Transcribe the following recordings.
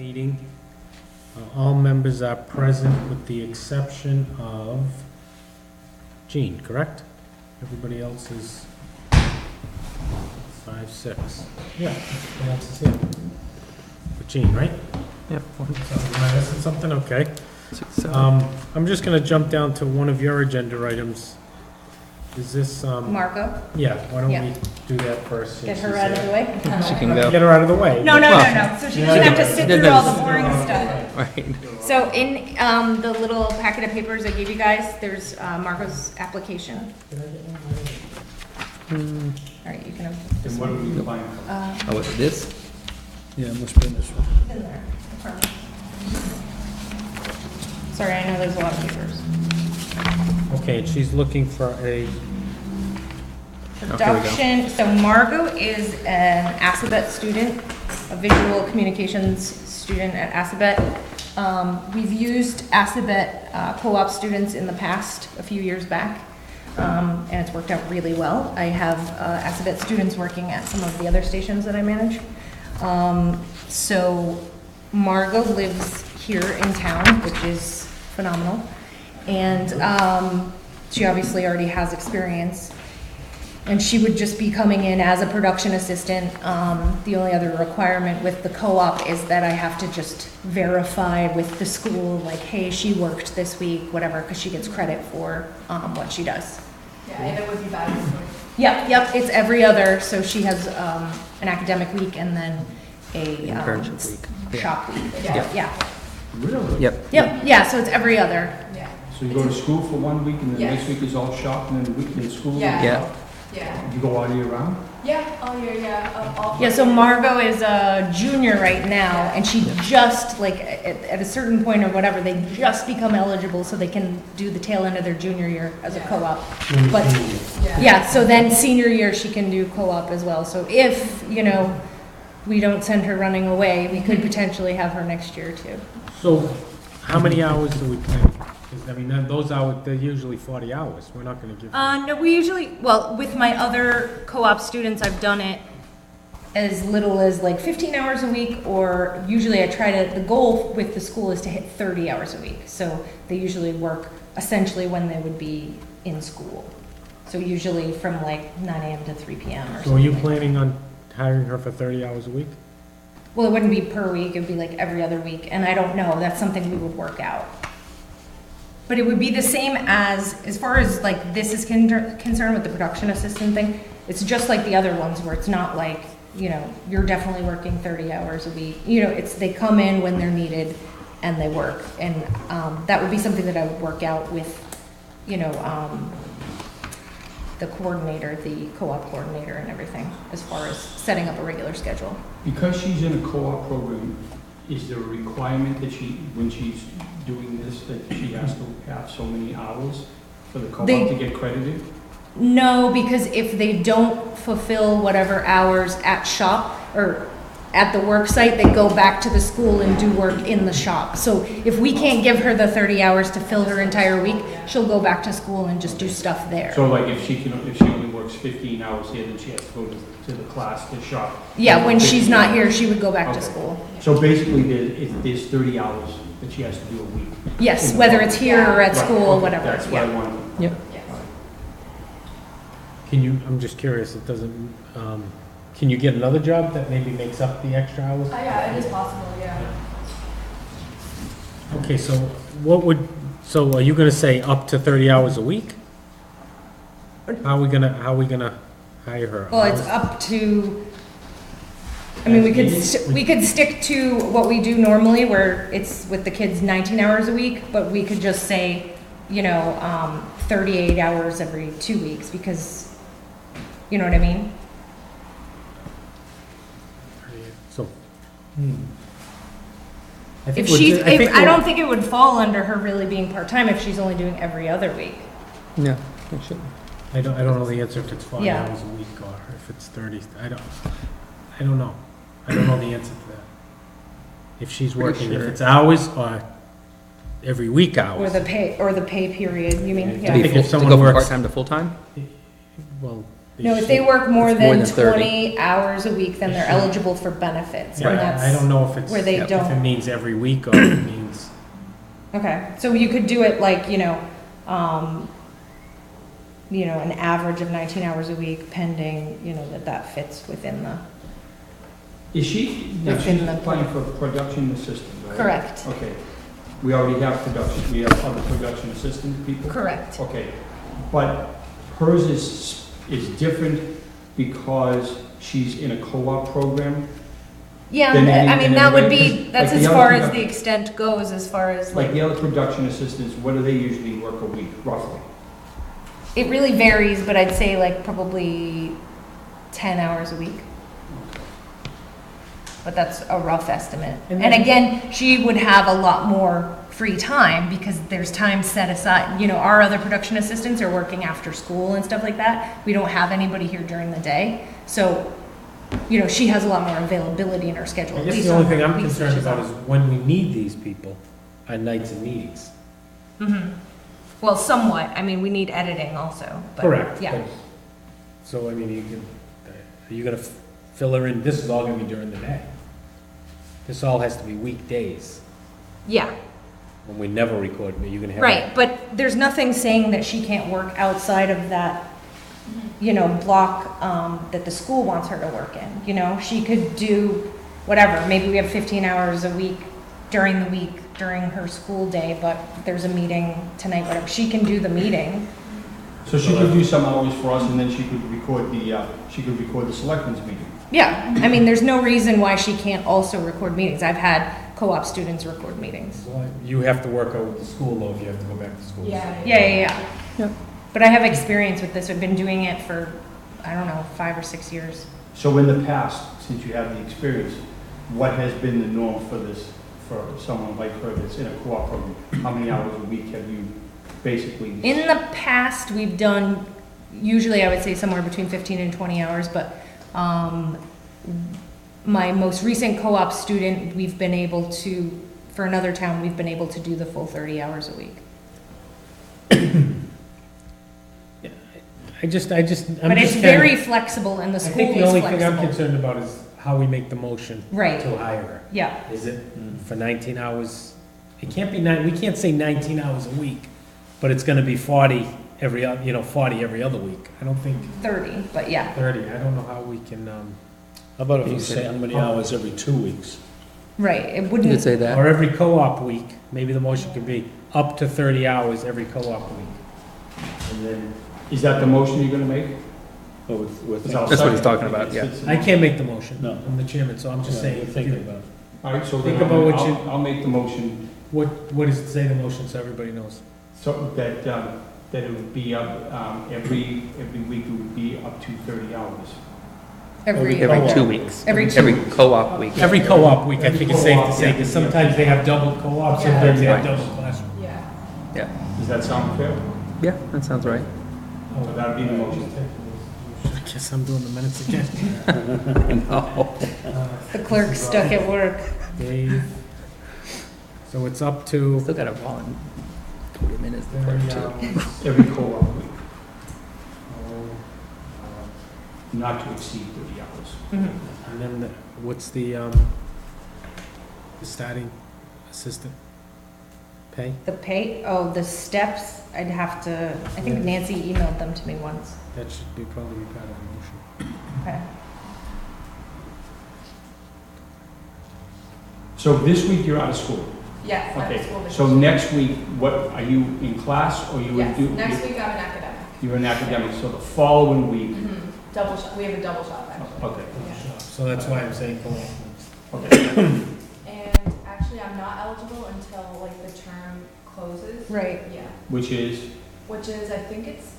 meeting. All members are present with the exception of Jean, correct? Everybody else is 5, 6. Yeah, everybody else is here. With Jean, right? Yep. Am I missing something? Okay. I'm just gonna jump down to one of your agenda items. Is this, Margot, yeah, why don't Yeah. we do that first? get since her she's out of here? the way. She can go. Get her out of the way. No, Well, no, so she yeah, doesn't have to yeah. sit Yeah, through all the that's- boring stuff. Right. So in the little packet of papers I gave you guys, there's Margot's application. All right, you can have this And what one. are we applying for? Oh, was it this? Yeah, must be in this one. It's in there. Sorry, I know there's a lot of papers. Okay, and she's looking for a, we go. Production, so Margot is an Assabet student, a visual communications student at Assabet. We've used Assabet co-op students in the past, a few years back, and it's worked out really well. I have Assabet students working at some of the other stations that I manage. So Margot lives here in town, which is phenomenal. And she obviously already has experience. And she would just be coming in as a production assistant. The only other requirement with the co-op is that I have to just verify with the school, like, hey, she worked this week, whatever, because she gets credit for what she does. Yeah, and it would be bad this way. Yep, it's every other, so she has an academic week and then a Internship week. Yeah. shop week. Yeah. Yeah, Really? Yep. yeah, so it's every other. Yeah. So you go to school for 1 week and then Yes. next week is all shop and then the week in school? Yeah. Yeah. Yeah. You go all year round? Yeah, all year, yeah. All Yeah, so Margot is a junior right now, and she just, like, at a certain point or whatever, they just become eligible so they can do the tail end of their junior year as a Yeah. co-op. But, Yeah. yeah, so then senior year, she can do co-op as well. So if, we don't send her running away, we could potentially have her next year too. so how many hours do we plan? 'Cause, I mean, those hours, they're usually 40 hours. We're not gonna give. No, we usually, well, with my other co-op students, I've done it as little as like 15 hours a week, or usually I try to, the goal with the school is to hit 30 hours a week. So they usually work essentially when they would be in school. So usually from like 9 AM to 3 PM or So are something. you like that. planning on hiring her for 30 hours a week? Well, it wouldn't be per week, it'd be like every other week, and I don't know, that's something we would work out. But it would be the same as far as like this is concerned with the production assistant thing, it's just like the other ones where it's not like, you're definitely working 30 hours a week. They come in when they're needed and they work. And that would be something that I would work out with, the coordinator, the co-op coordinator and everything, as far as setting up a regular schedule. Because she's in a co-op program, is there a requirement that she, when she's doing this, that she has to have so many hours for the co-op They- to get credited? No, because if they don't fulfill whatever hours at shop or at the work site, they go back to the school and do work in the shop. So if we can't give her the 30 hours to fill her entire week, she'll go back to school and just do stuff there. So like if she only works 15 hours here, then she has to go to the class, the shop? Yeah, when she's 15 not hours. here, she would go back to Okay. school. So basically, there's 30 hours that she has to do a week? Yes, whether it's here or at Right, school, okay, whatever, That's what I yeah. wanted. Yep. Yes. Can you, I'm just curious, it doesn't, can you get another job that maybe makes up the extra hours? Yeah, it is possible, yeah. Okay, so so are you gonna say up to 30 hours a week? How are we gonna hire her? Well, it's up to, we could stick to what we do normally, where it's with the kids 19 hours a week, but we could just say, 38 hours every 2 weeks, because, you know what I mean? So, If she's, I don't think it would fall under her really being part-time if she's only doing every other week. No, it shouldn't. I don't know the answer if it's 40 Yeah. hours a week or if it's 30. I don't know. I don't know the answer to that. If she's Pretty working, if sure. it's hours or every week Or hours. the pay period, you mean? I Yeah. think if To someone go from works- part-time to full-time? Well, No, if they work more It's more than than 30. 20 hours a week, then they're Sure. eligible for benefits. Yeah, And I don't know if it's, where they if don't. it means every week or it means, Okay, so you could do it like, an average of 19 hours a week pending, that fits within the, Is she, now Within she's the- applying for production assistant, right? correct, Okay. We already have production, we have other production assistant people? correct. Okay, but hers is different because she's in a co-op program? Yeah, Then I mean, any- that would then be, like that's the as other far as product- the extent goes, as far as Like like, the other production assistants, what do they usually work a week, roughly? it really varies, but I'd say like probably 10 hours a week. But that's a rough estimate. And And then- again, she would have a lot more free time because there's time set aside. Our other production assistants are working after school and stuff like that. We don't have anybody here during the day. So, she has a lot more availability in her schedule. I at guess least the only on thing I'm weeks that concerned she's about on. is when we need these people on nights and meetings. Mhm. Well, somewhat. I mean, we need editing also. But Correct. Yeah. but- So, I mean, are you gonna fill her in, this is all gonna be during the day? This all has to be weekdays, Yeah. when we never record, but you're gonna have. Right, but there's nothing saying that she can't work outside of that, block that the school wants her to work in. She could do whatever. Maybe we have 15 hours a week during her school day, but there's a meeting tonight, whatever. She can do the meeting. So she could do some hours for us, and then she could record the selectmen's meeting. Yeah, I mean, there's no reason why she can't also record meetings. I've had co-op students record meetings. Well, you have to work out with the school though, if you have to go back to school. Yeah. Yep. But I have experience with this. I've been doing it for, I don't know, 5 or 6 years. So in the past, since you have the experience, what has been the norm for this, for someone like her that's in a co-op program? How many hours a week have you basically? In the past, we've done, usually I would say somewhere between 15 and 20 hours, but my most recent co-op student, we've been able to, for another town, we've been able to do the full 30 hours a week. I'm But it's just kinda- very flexible and the I school think the is only thing I'm flexible. concerned about is how we make the motion Right, to hire her. yeah. Is it for 19 hours? It can't be we can't say 19 hours a week, but it's gonna be 40 every, 40 every other week. I don't think 30, but yeah. 30, I don't know how we can, How about if You you said- say how many hours every 2 weeks? Right, it You could wouldn't, say that. or every co-op week, maybe the motion could be up to 30 hours every co-op week. And then, Is that the motion you're gonna make? Or with, Because I'll That's what he's second talking it. about, yeah. It's- I can't make the motion. No. I'm the chairman, so I'm just saying, we're if thinking you- about it. All right, so Think then about what you- I'll make the motion what does it say the motion, so everybody knows? so that it would be up, every week it would be up to 30 hours. every, Every Co-op. 2 weeks. Every 2 Every weeks. co-op week. Every co-op week, I think it's safe to Co-op, say, yeah. because sometimes they have double co-ops, Yeah. sometimes they have Right. double classroom. Yeah. Does that sound fair? Yeah, that sounds right. So that'd be the motion. I guess I'm doing the minutes again. No. The clerk's stuck at work. Dave. So it's up to Still got a volun 20 minutes to 30 clerk too. hours. Every co-op week, Oh, not to exceed 30 hours. Mhm. And then what's the starting assistant pay? The pay, the steps, I'd have to, I think Nancy emailed them to me once. That should be probably part of the motion. Okay. So this week you're out of school. Yes, I'm Okay, in school this so week. next week, what, are you in class or you would Yes, do? next week I'm an academic. You're an academic, so the following week, Double shot, we have a double shot actually. okay, Yeah. So that's why I'm saying co-op. okay. And actually, I'm not eligible until like the term closes. Right, Yeah, Which is? which is, I think it's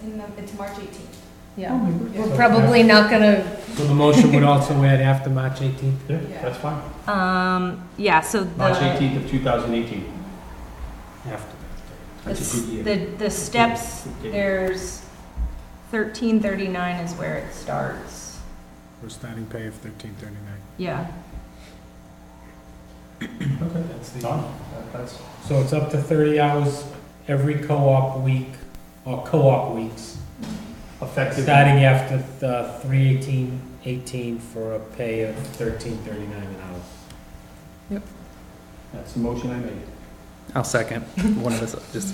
March 18th. yeah. Yeah. We're probably not gonna, So the motion would also add after March 18th? Yeah, Yeah. that's fine. yeah, so March 18th of 2018. After That's a good year. the steps, Okay. there's 1339 is where it starts. We're starting pay of 1339. Yeah. Okay, That's the, done. That's, so it's up to 30 hours every co-op week, or co-op weeks. effective. Starting after the 3/18/18 for a pay of $13.39 an hour. That's the motion I made. I'll second. One of us, just,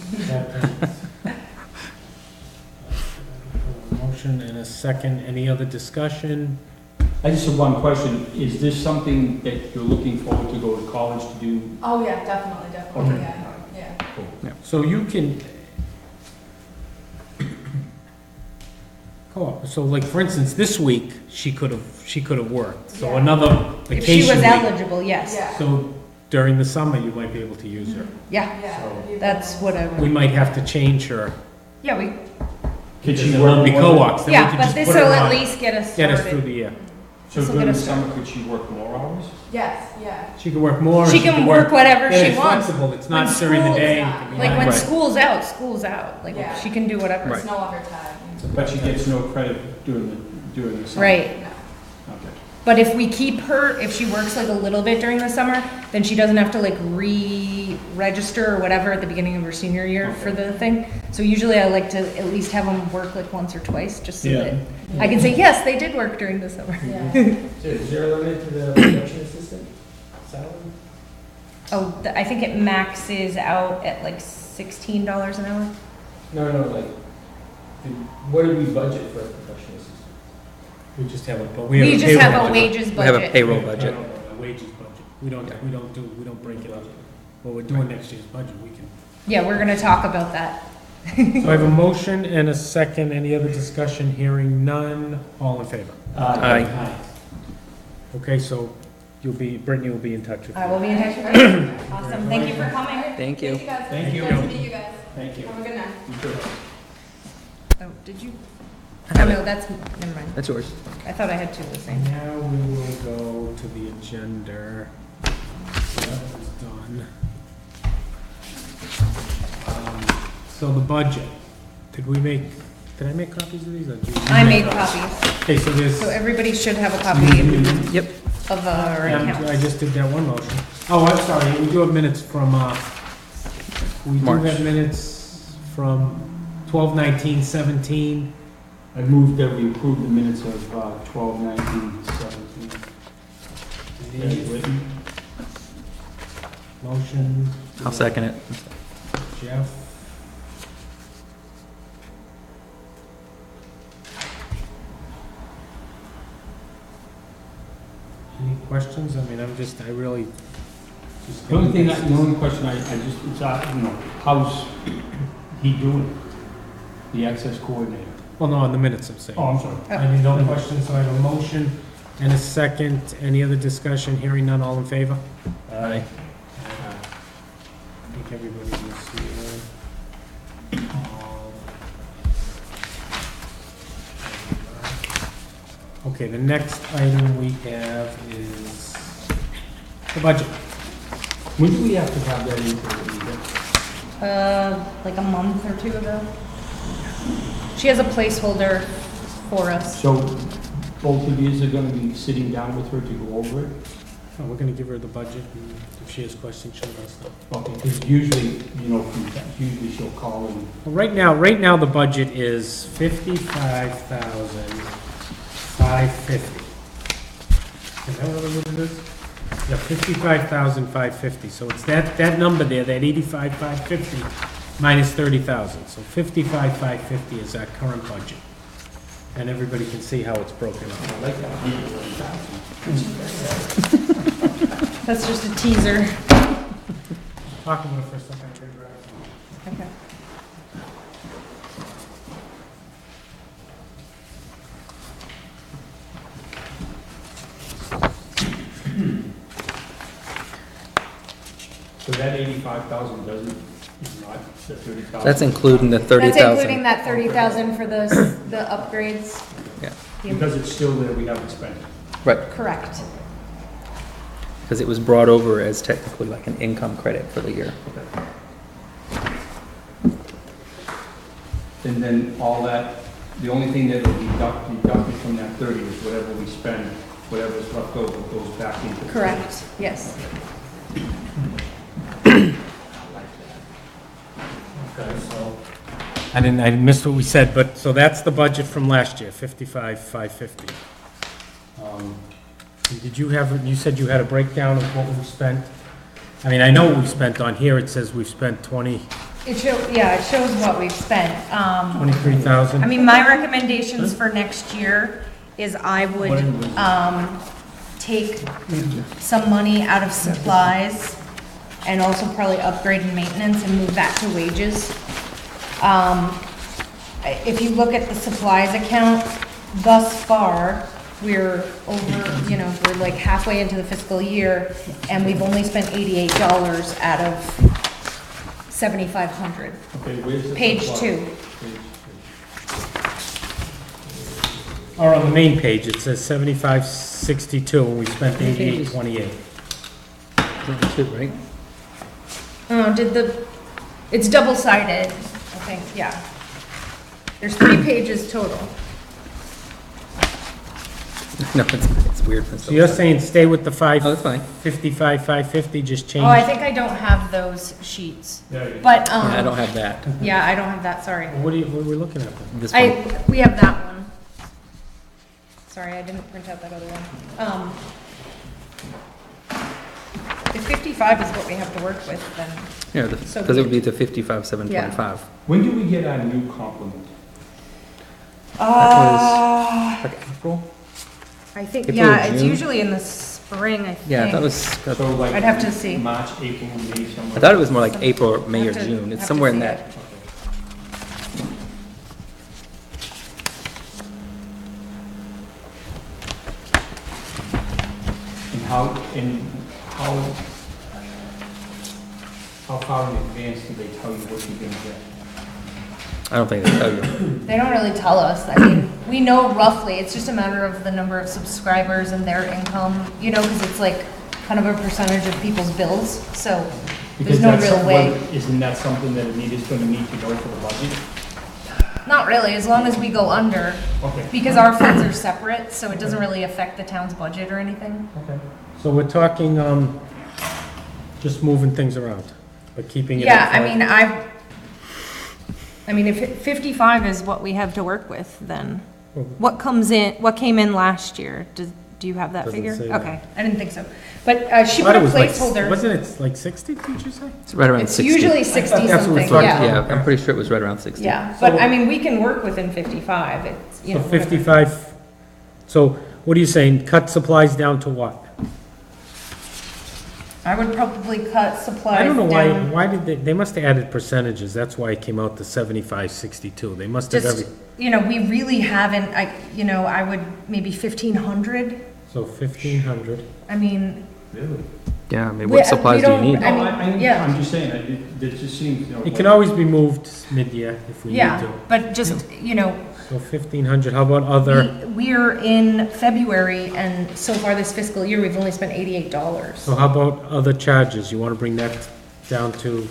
Motion and a second. Any other discussion? I just have one question. Is this something that you're looking forward to go to college to do? Oh, yeah, definitely, definitely, Okay. yeah, yeah. So you can. So like, for instance, this week, she could have worked. So Yeah. another If she vacation was week. eligible, yes. Yeah. So during the summer, you might be able to use her. Yeah, Yeah. So- it'd be that's nice. whatever. We might have to change her. Yeah, we, Could Because she it work won't be more? co-ops. then we yeah, could but just this put her will at on, least get us get us through started. the year. So This'll during get the us summer, could she work more hours? Yes, yeah. She can work more. She can work whatever Yeah, she it's wants. flexible. It's not When during the school is day. not- It can be Like when Right. school's out, like Yeah. she can do whatever. Right. It's no overtime. But she gets no credit during the summer? Right, No. Okay. but if we keep her, if she works like a little bit during the summer, then she doesn't have to like re-register or whatever at the beginning of her senior year for the thing. So usually I like to at least have them work like once or twice, just so Yeah. that I can say, yes, they did work during the summer. Yeah. Is there a limit to the production assistant salary? Oh, I think it maxes out at like $16 an hour. No, like, what did we budget for a professional assistant? We just have a, but We just payroll have a budget. wages we have a budget. payroll budget. A wages budget. We don't break it up. What we're doing next year's budget, we can. Yeah, we're gonna talk about that. So I have a motion and a second. Any other discussion? Hearing none. All in favor? Aye. Okay, so Brittany will be in touch with you. I will be in touch with you. Awesome, thank you for coming. Thank you. guys. Thank you. Nice to meet you guys. Thank you. Have a good night. Oh, did you? I Oh, have no, it. that's, never mind. That's yours. I thought I had two of the same. Now we will go to the agenda. So that was done. So the budget, did I make copies of these? Or did you I make made copies, Okay, so there's. so everybody should have a copy Yep. of our I accounts. just did that one motion. Oh, I'm sorry, we do have minutes from, we do March. have minutes from 12/19/17. I move that we approve the minutes of 12/19/17. As written. Motion. I'll second it. Jeff. Any questions? I mean, I really. just The only question I just, it's, how's he doing? The access coordinator? Well, no, on the minutes I'm saying. Oh, I'm sorry. I mean, no questions, so I have a motion and a second. Any other discussion? Hearing none, all in favor? Aye. I think everybody will see it. Okay, the next item we have is the budget. When do we have to have that in for the Like a month or two ago. She has a placeholder for us. So both of you are gonna be sitting down with her to go over it? Oh, we're gonna give her the budget, and if she has questions, she'll let us know. Okay, because usually, usually she'll call and, Well, right now, the budget is 55,550. Is that what it is? Yeah, 55,550, so it's that number there, that 85,550 minus 30,000, so 55,550 is our current budget. And everybody can see how it's broken up. I like that. That's just a teaser. Talk about it for a second, figure out. Okay. So that 85,000 doesn't, is not the 30,000? That's including the That's 30,000. including that 30,000 for the upgrades. Yeah. Because it's still there, we haven't spent it. Right, Correct. because it was brought over as technically like an income credit for the year. And then all that, the only thing that will be deducted from that 30 is whatever we spend, whatever's left over goes back into. the- Correct, yes. Okay, so I missed what we said, but, so that's the budget from last year, 55,550. Did you have, you said you had a breakdown of what we've spent? I mean, I know what we've spent on here, it says we've spent It shows what we've spent. 23,000. I mean, my recommendations for next year is I would, take some money out of supplies and also probably upgrade and maintenance and move that to wages. If you look at the supplies account, thus far, we're over, we're like halfway into the fiscal year, and we've only spent $88 out of 7,500. Okay, where's the? Page supply? 2. Page Or on the main page, it says 7562, and we spent 8828. Two, right? It's double-sided, I think, yeah. There's 3 pages total. No, it's weird. So you're saying stay with the Oh, that's fine. 550, just change? Oh, I think I don't have those sheets, There you go. but, Yeah, I don't have that. yeah, I don't have that, sorry. What are we looking at then? This one. We have that one. Sorry, I didn't print out that other one. If 55 is what we have to work with, then, Yeah, So because it would we- be to 55,725. When do we get our new complement? Like April? I think, April, yeah, it's June? usually in the spring, I think. Yeah, that was, So like. I'd have to see. March, April, May, somewhere? I thought it was more like April or May or Have to- June. have It's to somewhere in see that. it. How far in advance do they tell you what you're gonna get? I don't think they tell you. They don't really tell us. I mean, we know roughly. It's just a matter of the number of subscribers and their income, because it's like kind of a percentage of people's bills, so there's Because no that's real some- way. Isn't that something that Anita's gonna need to know for the budget? Not really, as long as we go under, Okay. because our funds are separate, so it doesn't really affect the town's budget or anything. Okay. So we're talking, just moving things around, but keeping it at Yeah, I mean, if 55 is what we have to work with, then what came in last year? Do you have that Doesn't figure? say that. Okay, I didn't think so. But she Thought put it a was like, placeholder. wasn't it like 60, did you say? It's right around It's 60. usually that's 60 what we something, thought, yeah. Yeah, I'm pretty sure it was right around 60. Yeah, but So- I mean, we can work within 55, it's, So whatever. 55, so what are you saying, cut supplies down to what? I would probably cut supplies I don't know down. why did they must have added percentages, that's why it came out to 7562, they must have Just, we really haven't, I would, maybe 1,500, so 1,500. I mean. Really? Yeah, I mean, We- what supplies do you we need? don't- I mean, yeah. I'm just saying, it just seems, It can always be moved mid-year if we need Yeah, to. but just, So 1,500, how about other, we're in February, and so far this fiscal year, we've only spent $88. so how about other charges, you wanna bring that down to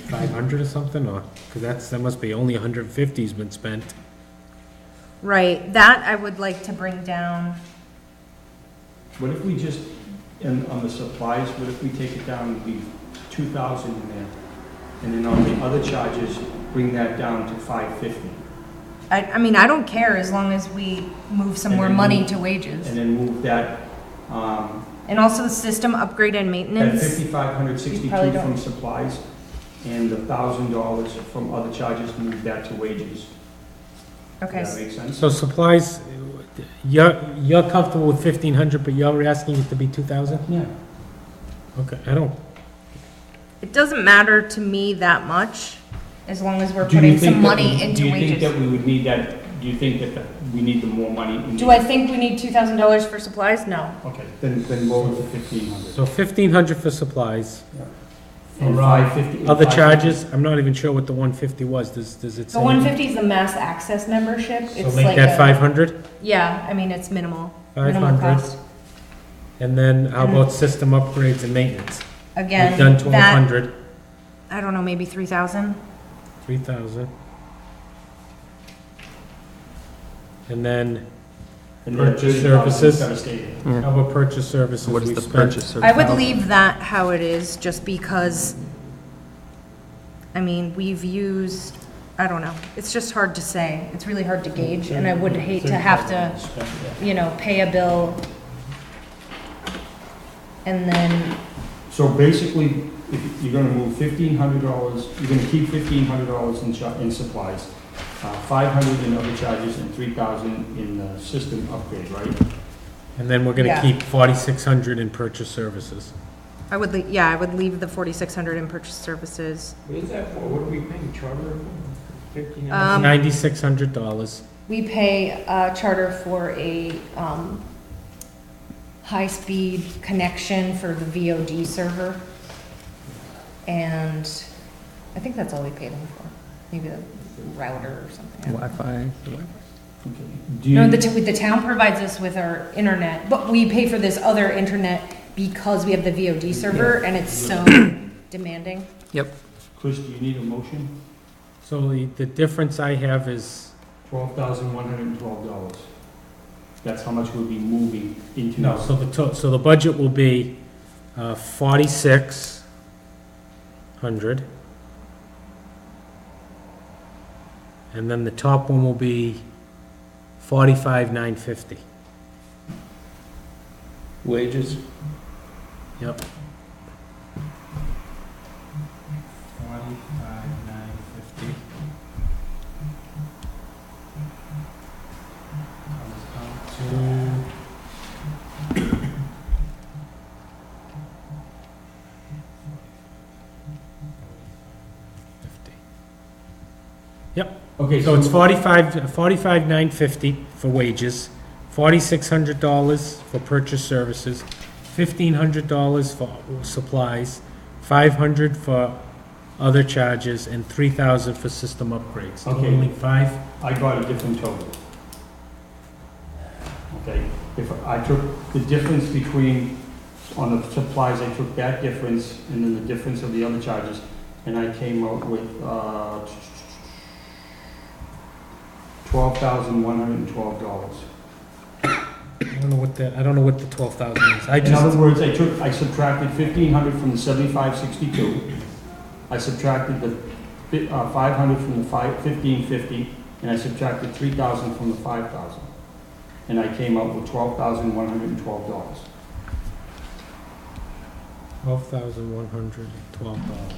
500 or something, or, cause that must be only 150's been spent. Right, that I would like to bring down. what if we just, on the supplies, what if we take it down and leave 2,000 in there? And then on the other charges, bring that down to 550? I mean, I don't care as long as we move some And more then money move- to wages. And then move that, And also the system upgrade and that maintenance. 5,562 probably don't- from supplies and the $1,000 from other charges, move that to wages. Okay, Does that make sense? So supplies, you're comfortable with 1,500, but you're asking it to be 2,000? Yeah. Okay, I don't, it doesn't matter to me that much, as long as we're Do you putting think some that money we- into Do you think wages. that we would need that, do you think that we need the more money? in Do the- I think we need $2,000 for supplies? No. Okay, then lower to 1,500. so 1,500 for supplies. And 550. Other charges, I'm not even sure what the 150 was, does it say? The 150 is the mass access membership. So It's make like that a, 500, yeah, I mean, it's minimal, minimal 500, cost. and then how about system upgrades and maintenance? Again, We've done that, 1,200, I don't know, maybe 3,000? 3,000. And then, And then Purchase 30,000 services. gotta stay there. Yeah. how about purchase services? What is We've the spent- purchase? I would leave that how it is, just because, I mean, we've used I don't know. It's just hard to say. It's really hard to gauge, and I would hate to have to, you know, pay a bill and then, So basically, if you're gonna move $1,500, you're gonna keep $1,500 in supplies, 500 in other charges, and 3,000 in the system upgrade, right? And then we're gonna Yeah. keep 4,600 in purchase services. I would, yeah, I would leave the 4,600 in purchase services. What is that for? What are we paying charter for? $9,600. We pay charter for a high-speed connection for the VOD server. And I think that's all we paid them for. Maybe the router or something. Wi-Fi. Okay. Do No, you, the town provides us with our internet, but we pay for this other internet because we have the VOD server and it's so demanding. Chris, do you need a motion? So the difference I have is, $12,112. That's how much we'll be moving into. no, so the budget will be 4,600. And then the top one will be 45,950. Wages? Yep. 45,950. Comes out to Okay, So it's 45,950 for wages, $4,600 for purchase services, $1,500 for supplies, $500 for other charges, and $3,000 for system upgrades. Okay. Totaling five. I got a different total. Okay, if I took the difference between, on the supplies, I took that difference and then the difference of the other charges, and I came out with, $12,112. I don't know what the 12,000 is. In other words, I subtracted 1,500 from the 7,562. I subtracted the 500 from the 1,550, and I subtracted 3,000 from the 5,000. And I came out with $12,112. $12,112.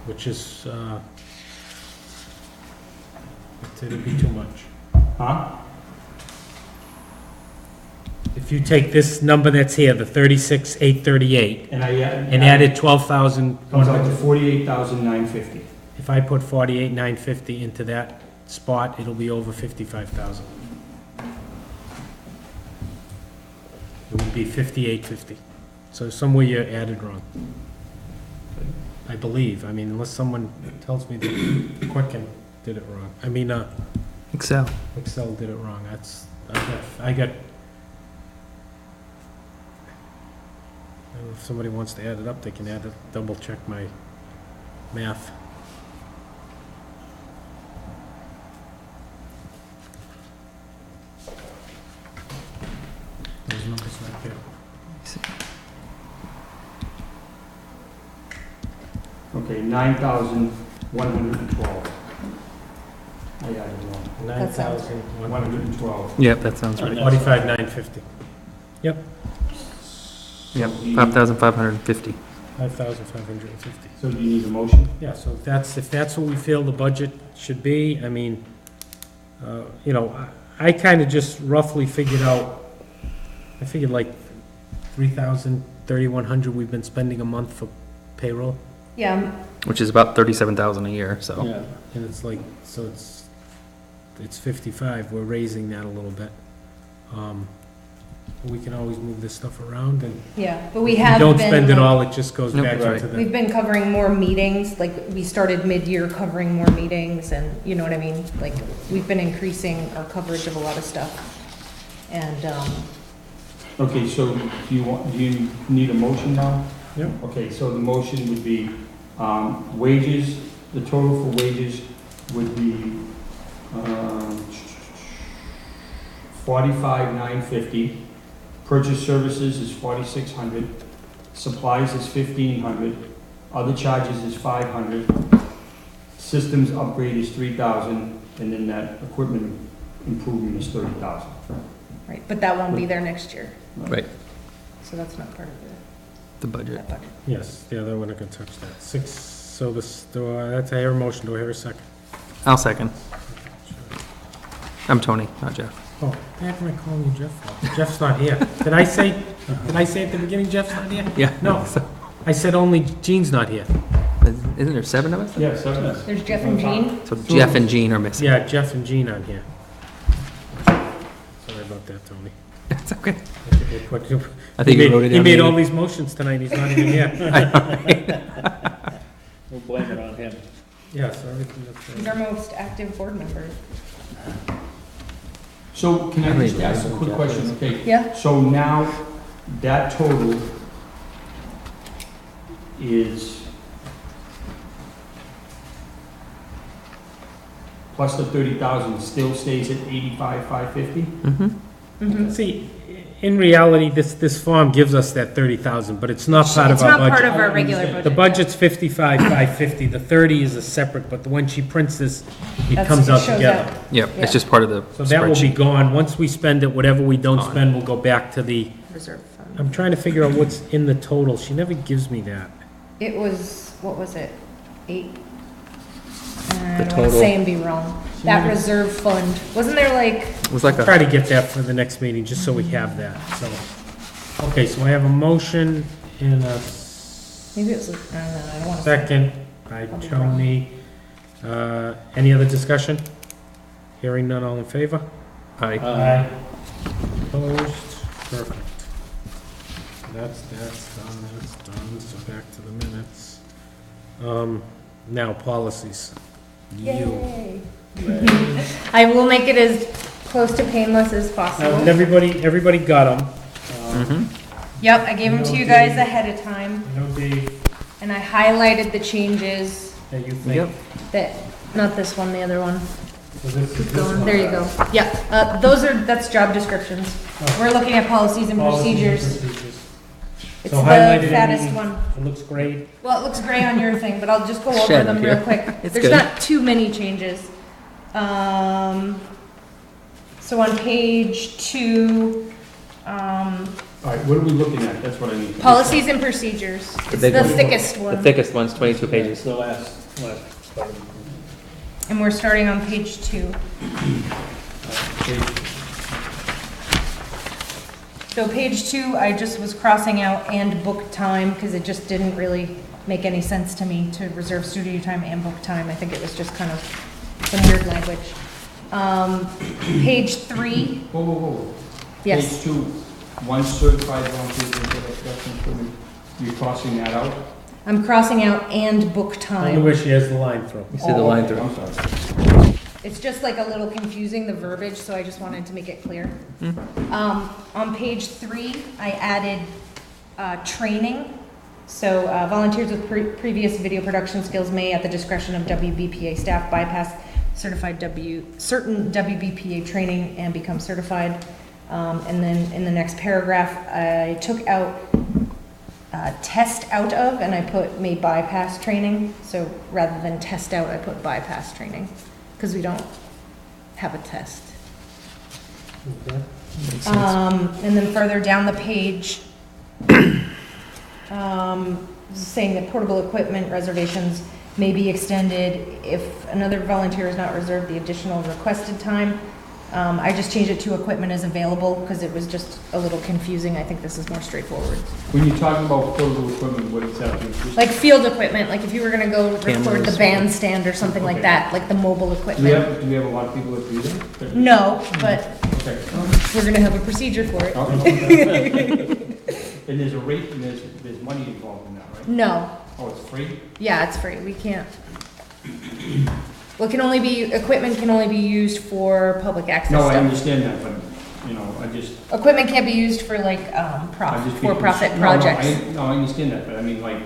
Which is, it'd be too much. Huh? If you take this number that's here, the 36,838, And and added 12,000, comes out to 48,950. if I put 48,950 into that spot, it'll be over 55,000. It would be 5850. So somewhere you added wrong. I believe, I mean, unless someone tells me that Quicken did it wrong. I mean, Excel. Excel did it wrong. I got, if somebody wants to add it up, they can add it, double check my math. Those numbers right there. Okay, 9,112. I added wrong. 9,112. Yep, that sounds right. 45,950. Yep, 5,550. 5,550. So do you need a motion? Yeah, so if that's what we feel the budget should be, I mean, you know, I kind of just roughly figured out, I figured like 3,000, 3,100 we've been spending a month for payroll. Yeah, Which is about 37,000 a year, so. Yeah. And it's like, so it's 55, we're raising that a little bit. We can always move this stuff around, and yeah, but we if you have don't been, spend it like, all, it just goes Nope. back Right. into the, we've been covering more meetings, like, we started mid-year covering more meetings, and, you know what I mean? Like, we've been increasing our coverage of a lot of stuff. And, Okay, so do you need a motion now? Yep. Okay, so the motion would be, wages, the total for wages would be, 45,950. Purchase services is 4,600. Supplies is 1,500. other charges is 500, systems upgrade is 3,000, and then that equipment improvement is 30,000. Right, but that won't be there next year, Right, so that's not part of the budget. that budget. Yes, the other one I can touch that. Six, so that's a hair motion, do I hear a second? I'll second. I'm Tony, not Jeff. Oh, why am I calling you Jeff for? Jeff's not here. Did I say at the beginning Jeff's not here? Yeah. No, I said only Gene's not here. Isn't there 7 of us? Yeah, so There's Jeff and Jean. So Jeff and Jean are missing. Yeah, Jeff and Gene aren't here. Sorry about that, Tony. It's okay. I think you wrote it He down. made all these motions tonight, he's not even here. We'll blame it on him. Yeah, so everything He's that's, our most active board member. So can I How many just ask a thousand quick Jeff question? is? Okay, Yeah, so now that total is plus the 30,000 still stays at 85,550? Mm-hmm. mhm. see, in reality, this form gives us that 30,000, but it's not part of It's our not part budget. of our regular budget. The budget's 55,550, the 30 is a separate, but when she prints this, it That's- comes it out shows together. out. Yep, Yeah. it's just part of the So that will be spreadsheet. gone, once we spend it, whatever we don't Gone. spend will go back to the, Reserve fund. I'm trying to figure out what's in the total, she never gives me that. It was, what was it, 8? I The don't want to total- say and be wrong. That reserve fund, wasn't there like, It was like Try a, to get that for the next meeting, just so we have that, so. Okay, so I have a motion and a maybe it was, I don't know, I don't want to say. second by Tony. Any other discussion? Hearing none, all in favor? I, Aye. Opposed? Perfect. That's done, so back to the minutes. Now, policies. You. Yay. I will make it as close to painless as Now, possible. everybody got them. mm-hmm. Yep, I gave them to you guys ahead of time, I know, Dave, and I highlighted the changes that you Yep. think. that, not this one, the other one. So this is this Going, one. there you go. Yeah, that's job descriptions. We're looking at policies and Policies and procedures. procedures. It's So the highlighted fattest everything. one. It looks great. Well, it looks gray on your thing, but I'll just go over Shed them here. real quick. It's There's good. not too many changes. So on page 2, All right, what are we looking at? That's what I need. policies and procedures. It's big the one. thickest The one. thickest one's 22 It's pages. the last part. And we're starting on page 2. So page 2, I just was crossing out and book time because it just didn't really make any sense to me to reserve studio time and book time. I think it was just kind of some weird language. Page 3, Whoa, whoa, whoa. yes. Page 2, one certified volunteer production equipment, you're crossing that out? I'm crossing out and book I time. wonder where she has the line through. You see the Oh, line okay, through. I'm sorry. It's just like a little confusing, the verbiage, so I just wanted to make it clear. Mm-hmm. On page 3, I added training. So volunteers with previous video production skills may, at the discretion of WBPA staff, bypass certain WBPA training and become certified. And then in the next paragraph, I took out test out of, and I put may bypass training. So rather than test out, I put bypass training, because we don't have a test. Okay. Makes sense. And then further down the page, saying that portable equipment reservations may be extended if another volunteer has not reserved the additional requested time. I just changed it to equipment is available because it was just a little confusing. I think this is more straightforward. When you're talking about portable equipment, what exactly? Like field equipment, like if you were gonna go record Cameras. the bandstand or something like Okay. that, like the mobile Do we equipment. have a lot of people that do that? No, but Okay. we're gonna have a procedure for it. Okay. And there's a rate and there's money involved in that, right? No, Oh, it's free? yeah, it's free. We can't. Well, equipment can only be used for public access No, I stuff. understand that, but, you know, I just. Equipment can't be used for like, I just for-profit No, projects. No, I understand that, but I mean, like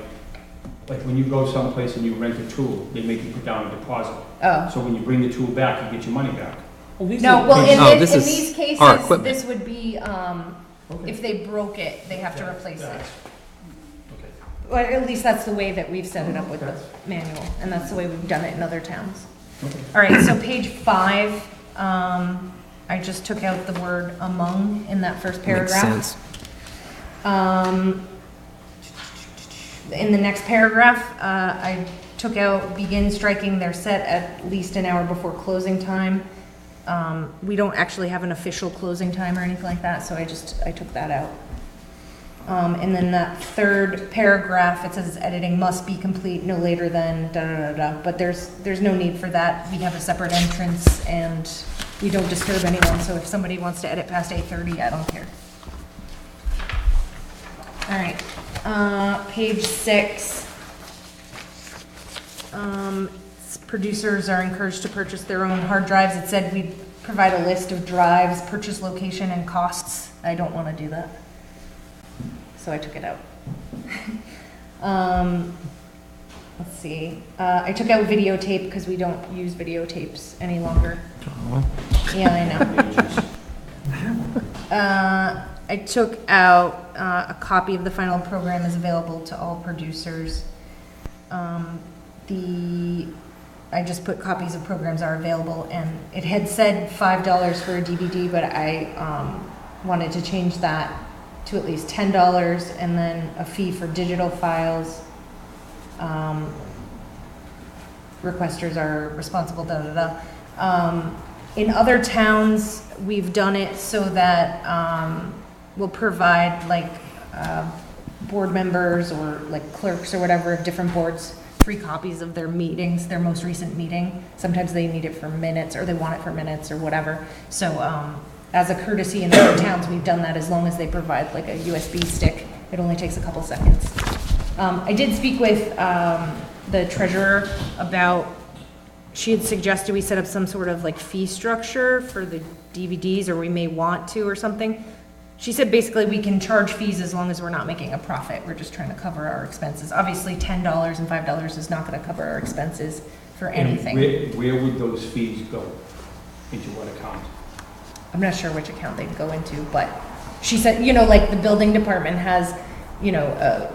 when you go someplace and you rent a tool, they make you put down a deposit. Oh. So when you bring the tool back, you get your money back. No, well, Oh, in this in is these cases, our equipment. this would be, Okay. if they broke it, they have to replace it. That's- Okay. Well, at least that's the way that we've set it up with the manual, and that's the way we've done it in other towns. All right, so page 5, I just took out the word among in that first paragraph. Makes sense. In the next paragraph, I took out begin striking their set at least an hour before closing time. We don't actually have an official closing time or anything like that, so I took that out. And then that third paragraph, it says editing must be complete no later than da-da-da-da, but there's no need for that. We have a separate entrance and we don't disturb anyone, so if somebody wants to edit past 8:30, I don't care. All right, page 6. Producers are encouraged to purchase their own hard drives. It said we'd provide a list of drives, purchase location, and costs. I don't want to do that, so I took it out. Let's see. I took out videotape because we don't use videotapes any longer. Yeah, I know. I took out a copy of the final program is available to all producers. I just put copies of programs are available, and it had said $5 for a DVD, but I wanted to change that to at least $10, and then a fee for digital files. Requesters are responsible, da-da-da. In other towns, we've done it so that we'll provide like board members or like clerks or whatever of different boards free copies of their meetings, their most recent meeting. Sometimes they need it for minutes or they want it for minutes or whatever. So as a courtesy in other towns, we've done that as long as they provide like a USB stick. It only takes a couple seconds. I did speak with the treasurer about, she had suggested we set up some sort of like fee structure for the DVDs, or we may want to or something. She said basically we can charge fees as long as we're not making a profit. We're just trying to cover our expenses. Obviously $10 and $5 is not going to cover our expenses for anything. And where would those fees go? Into what account? I'm not sure which account they'd go into, but she said, you know, like the building department has, you know,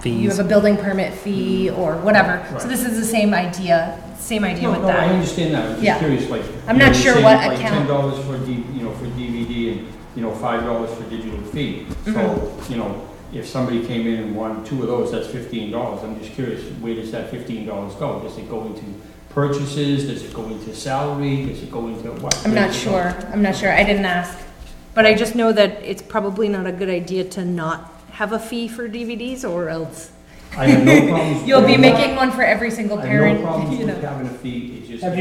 you have a building permit fee or whatever. Right. So this is the same idea with No, that. I understand that. I'm Yeah. just curious, like. I'm not sure what like account. $10 for for DVD and, $5 for digital fee. So, Mm-hmm. if somebody came in and wanted 2 of those, that's $15. I'm just curious, where does that $15 go? Does it go into purchases? Does it go into salary? Does it go into what? I'm Where not does it go? sure. I'm not sure. I didn't ask. But I just know that it's probably not a good idea to not have a fee for DVDs, or else I have no problems. you'll be with making that. one for every single I have parent. no problems you with know. having a fee. It's just. Have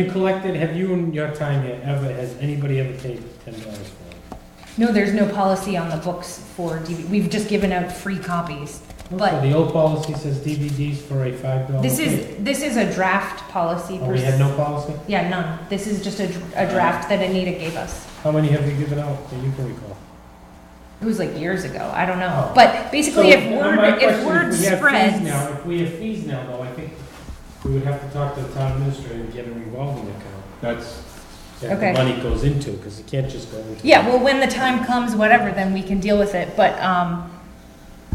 you in your time here ever, has anybody ever paid $10 for it? No, there's no policy on the books for DVD. We've just given out free copies. So But the old policy says DVDs for a $5 this fee? is a draft policy. Oh, we had no policy? Yeah, none. This is just a draft that Anita gave us. How many have you given out that you can recall? It was like years ago. I don't know. Oh. But basically, So, if my question, word if we have fees spreads, now, if we have fees now, though, I think we would have to talk to the town administrator and get a revolving account That's, that Okay. the money goes into, because it can't just go into. yeah. Well, when the time comes, whatever, then we can deal with it. But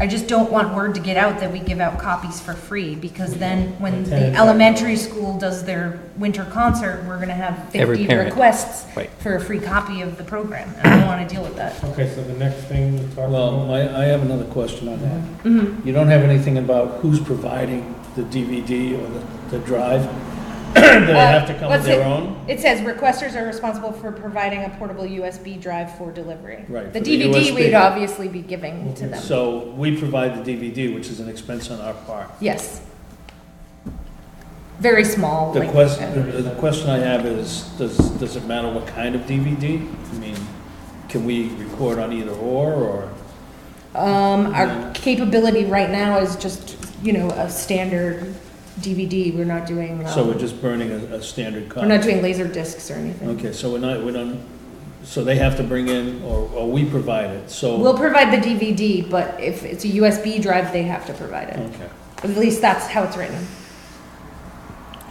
I just don't want word to get out that we give out copies for free, because then when the Attend. elementary school does their winter concert, we're gonna have Every 50 parent. requests Right. for a free copy of the program, and I don't wanna deal with that. Okay, so the next thing we talk Well, about. I have another question on that. Mhm. You don't have anything about who's providing the DVD or the drive? Do they have to come with What's their it? own? It says requesters are responsible for providing a portable USB drive for delivery. Right, The for the DVD USB. we'd obviously be giving to them. So we provide the DVD, which is an expense on our part. Yes. Very small. The like, question I have is, does it matter what kind of DVD? I mean, can we record on either or? Our capability right now is just, a standard DVD. We're not doing, So we're just burning a standard we're copy? not doing laser discs or anything. Okay, so we don't, so they have to bring in, or we provide it, so. We'll provide the DVD, but if it's a USB drive, they have to provide it. Okay. At least that's how it's written.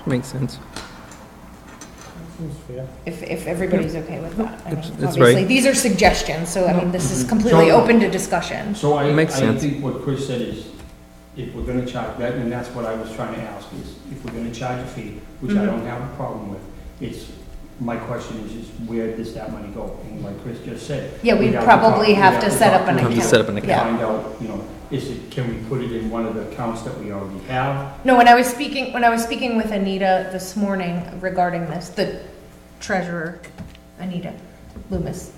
Makes sense. Seems fair. If everybody's okay with that. I mean, That's obviously, right. these are suggestions, so I mean, this is completely So- open to discussion. so I Makes sense. think what Chris said if we're gonna charge that, and that's what I was trying to ask, is if we're gonna charge a fee, which I don't have a problem with, my question is where does that money go? And like Chris just said. Yeah, we'd we'd have to probably talk- have we'd to set up an talk Have to account. set up an to account. Find out, can we put it in one of the accounts that we already have? No, when I was speaking with Anita this morning regarding this, the treasurer, Anita Loomis,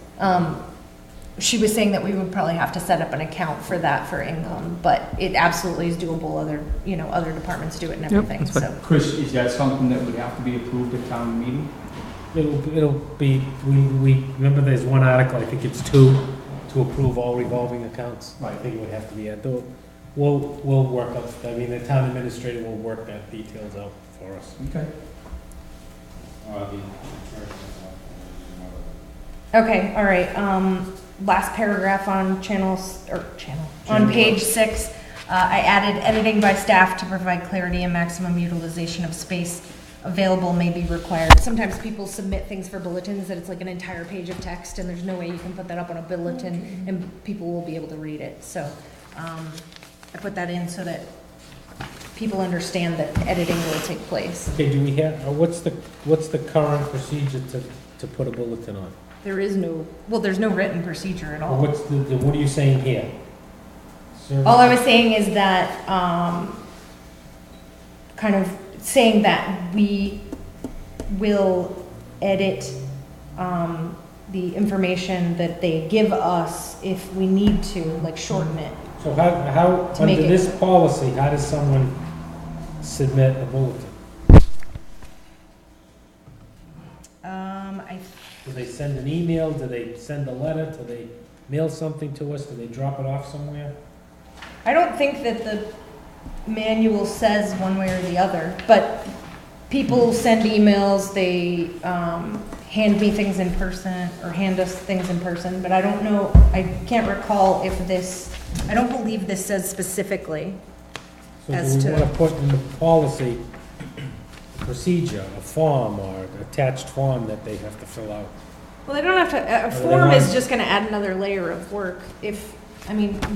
she was saying that we would probably have to set up an account for that for income, but it absolutely is doable. Other departments do it and everything, that's fine. so. Chris, is that something that would have to be approved at town meeting? It'll be, we, remember there's one article, I think it's 2, to approve all revolving accounts. I think it would have to be, we'll work up, I mean, the town administrator will work that details out for us. Okay. Okay, all right, last paragraph on on page 6, I added editing by staff to provide clarity and maximum utilization of space available may be required. Sometimes people submit things for bulletins that it's like an entire page of text, and there's no way you can put that up on a bulletin and people will be able to read it, so, I put that in so that people understand that editing will take place. Okay, do we have, what's the current procedure to put a bulletin on? There's no written procedure at Or all. what are you saying here? All I was saying is that, kind of saying that we will edit, the information that they give us if we need to, like shorten it. So how, To make under it- this policy, how does someone submit a bulletin? Do they send an email? Do they send a letter? Do they mail something to us? Do they drop it off somewhere? I don't think that the manual says one way or the other, but people send emails, they, hand me things in person, or hand us things in person, but I don't know, I can't recall if I don't believe this says specifically. So As do we to- want to put in the policy a procedure, a form, or an attached form that they have to fill out? Well, they don't have to, a they form is want- just gonna add another layer of work. You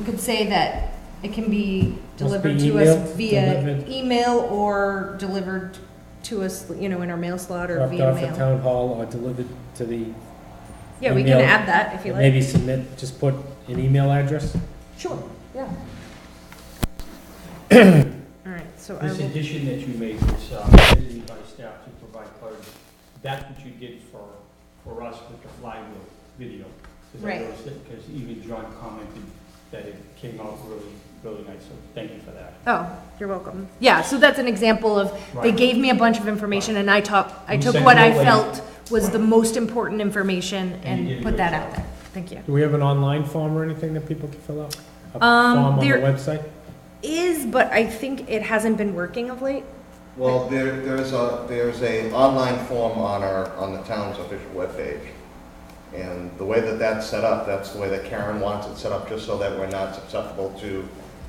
could say that it can be delivered be to us emailed, via delivered. email or delivered to us, in our mail slot or Dropped via off at mail. town hall or delivered to the, Yeah, we can email. add that if you like. maybe submit, just put an email address? Sure, yeah. All right, so I This will, addition that you made, this editing by staff to provide clarity, that's what you did for us with the flywheel video. Right. Because even John commented that it came out really, really nice, so thank you for that. oh, you're welcome. Yeah, so that's an example of, they Right. gave me a bunch of information and I You took sent what it I away. felt was the most important information And you did and a put good that job. out there. Thank you. Do we have an online form or anything that people can fill out? A Um, form on the there- website? Is, but I think it hasn't been working of late. Well, there's a online form on the town's official webpage. And the way that that's set up, that's the way that Karen wants it set up, just so that we're not susceptible to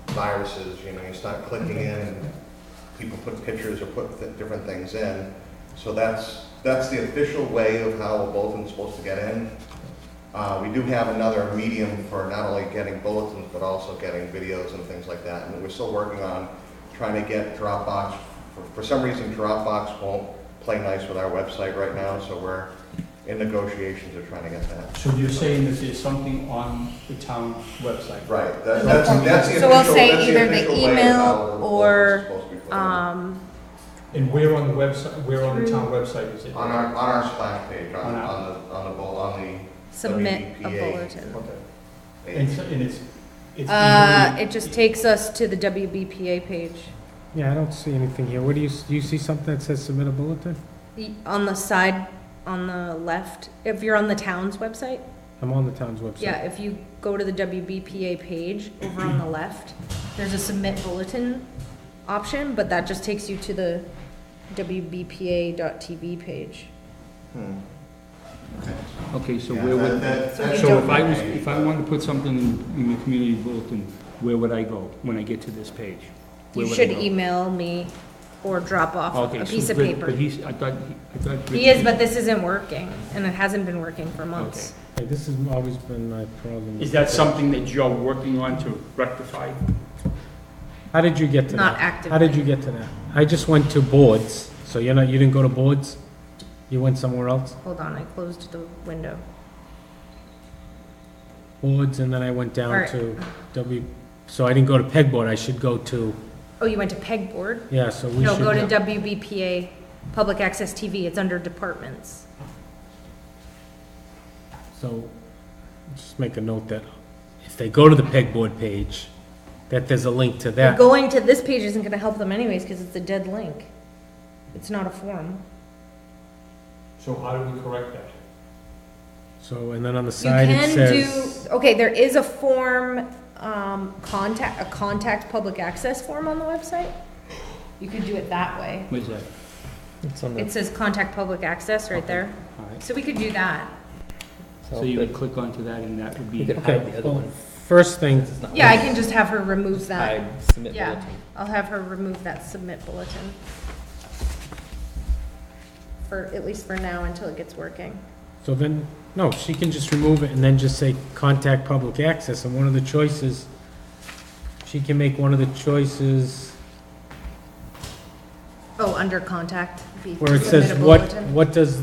viruses. You start clicking in and people put pictures or put different things in. So that's the official way of how a bulletin's supposed to get in. We do have another medium for not only getting bulletins, but also getting videos and things like that. And we're still working on trying to get Dropbox. For some reason, Dropbox won't play nice with our website right now, so we're in negotiations of trying to get that. So you're saying that there's something on the town website? Right, that's the official, So we'll say that's the either the official way of email how the or, bulletin's supposed to be put in. And where on the website, where on the town website is it? On our splash page, On our- on the submit a WBPA. bulletin. Okay. And it's. It just takes us to the WBPA page. Yeah, I don't see anything here. What do you see something that says submit a bulletin? On the side, on the left, if you're on the town's website, I'm on the town's website. yeah, if you go to the WBPA page over on the left, there's a submit bulletin option, but that just takes you to the WBPA.TV page. Okay, so Yeah, where would, So we so don't- if I wanted to put something in the community bulletin, where would I go when I get to this page? Where You would I should go? email me or drop off Okay, a so piece of but- paper. But I thought. He is, but this isn't working, and it hasn't been working for months. Hey, this has always been my problem. Is that something that you're working on to rectify? How did you get to that? Not actively. How did you get to that? I just went to boards, so you didn't go to boards? You went somewhere else? Hold on, I closed the window. Boards, and then I went down Alright. to so I didn't go to pegboard, I should go to, Oh, you went to pegboard? yeah, so we should. No, go to WBPA, Public Access TV, it's under departments. So, just make a note that if they go to the pegboard page, that there's a link to that. Going to this page isn't gonna help them anyways, because it's a dead link. It's not a form. So how do we correct that? So, and then on the You side it can says, do, okay, there is a form, contact public access form on the website. You could do it that way. Where's that? It's on the, It says contact public access right there. All right. So we could do that. So you would click onto that and that would You be, could hide the okay, other well, one. first thing, This is not Yeah, I one. can just have her remove that. Hide, submit Yeah, bulletin. I'll have her remove that submit bulletin. For, at least for now, until it gets working. so then, no, she can just remove it and then just say contact public access, and one of the choices, she can make one of the choices Oh, under contact. be where it submit says a what, bulletin. what does,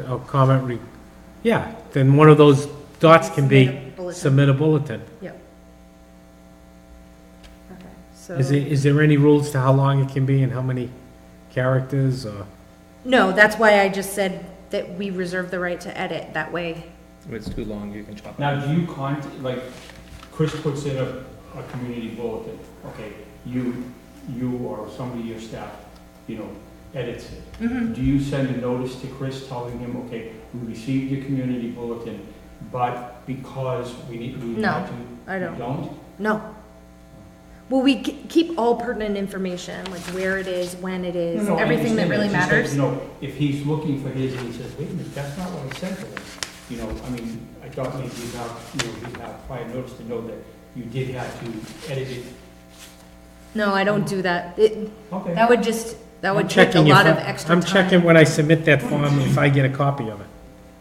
oh, comment yeah, then one of those dots can Submit a be bulletin. submit a bulletin. Yep. Okay, so. Is there any rules to how long it can be and how many characters, or? No, that's why I just said that we reserve the right to edit, that way. If it's too long, you can chop it. Now, do you like, Chris puts in a community bulletin, okay, you or somebody, your staff, edits it. Mm-hmm. Do you send a notice to Chris telling him, okay, we received your community bulletin, but because we need No, had to. I don't. You don't? No. Well, we keep all pertinent information, like where it is, when it is, No, I everything that understand really Just matters. if he's looking for his and he says, wait a minute, that's not what I sent to him. I mean, I thought maybe you'd have prior notice to know that you did have to edit it. No, I don't do that. Okay. That would just, that would I'm take a checking if lot of I- extra I'm time. checking when I submit that form if I get a copy of it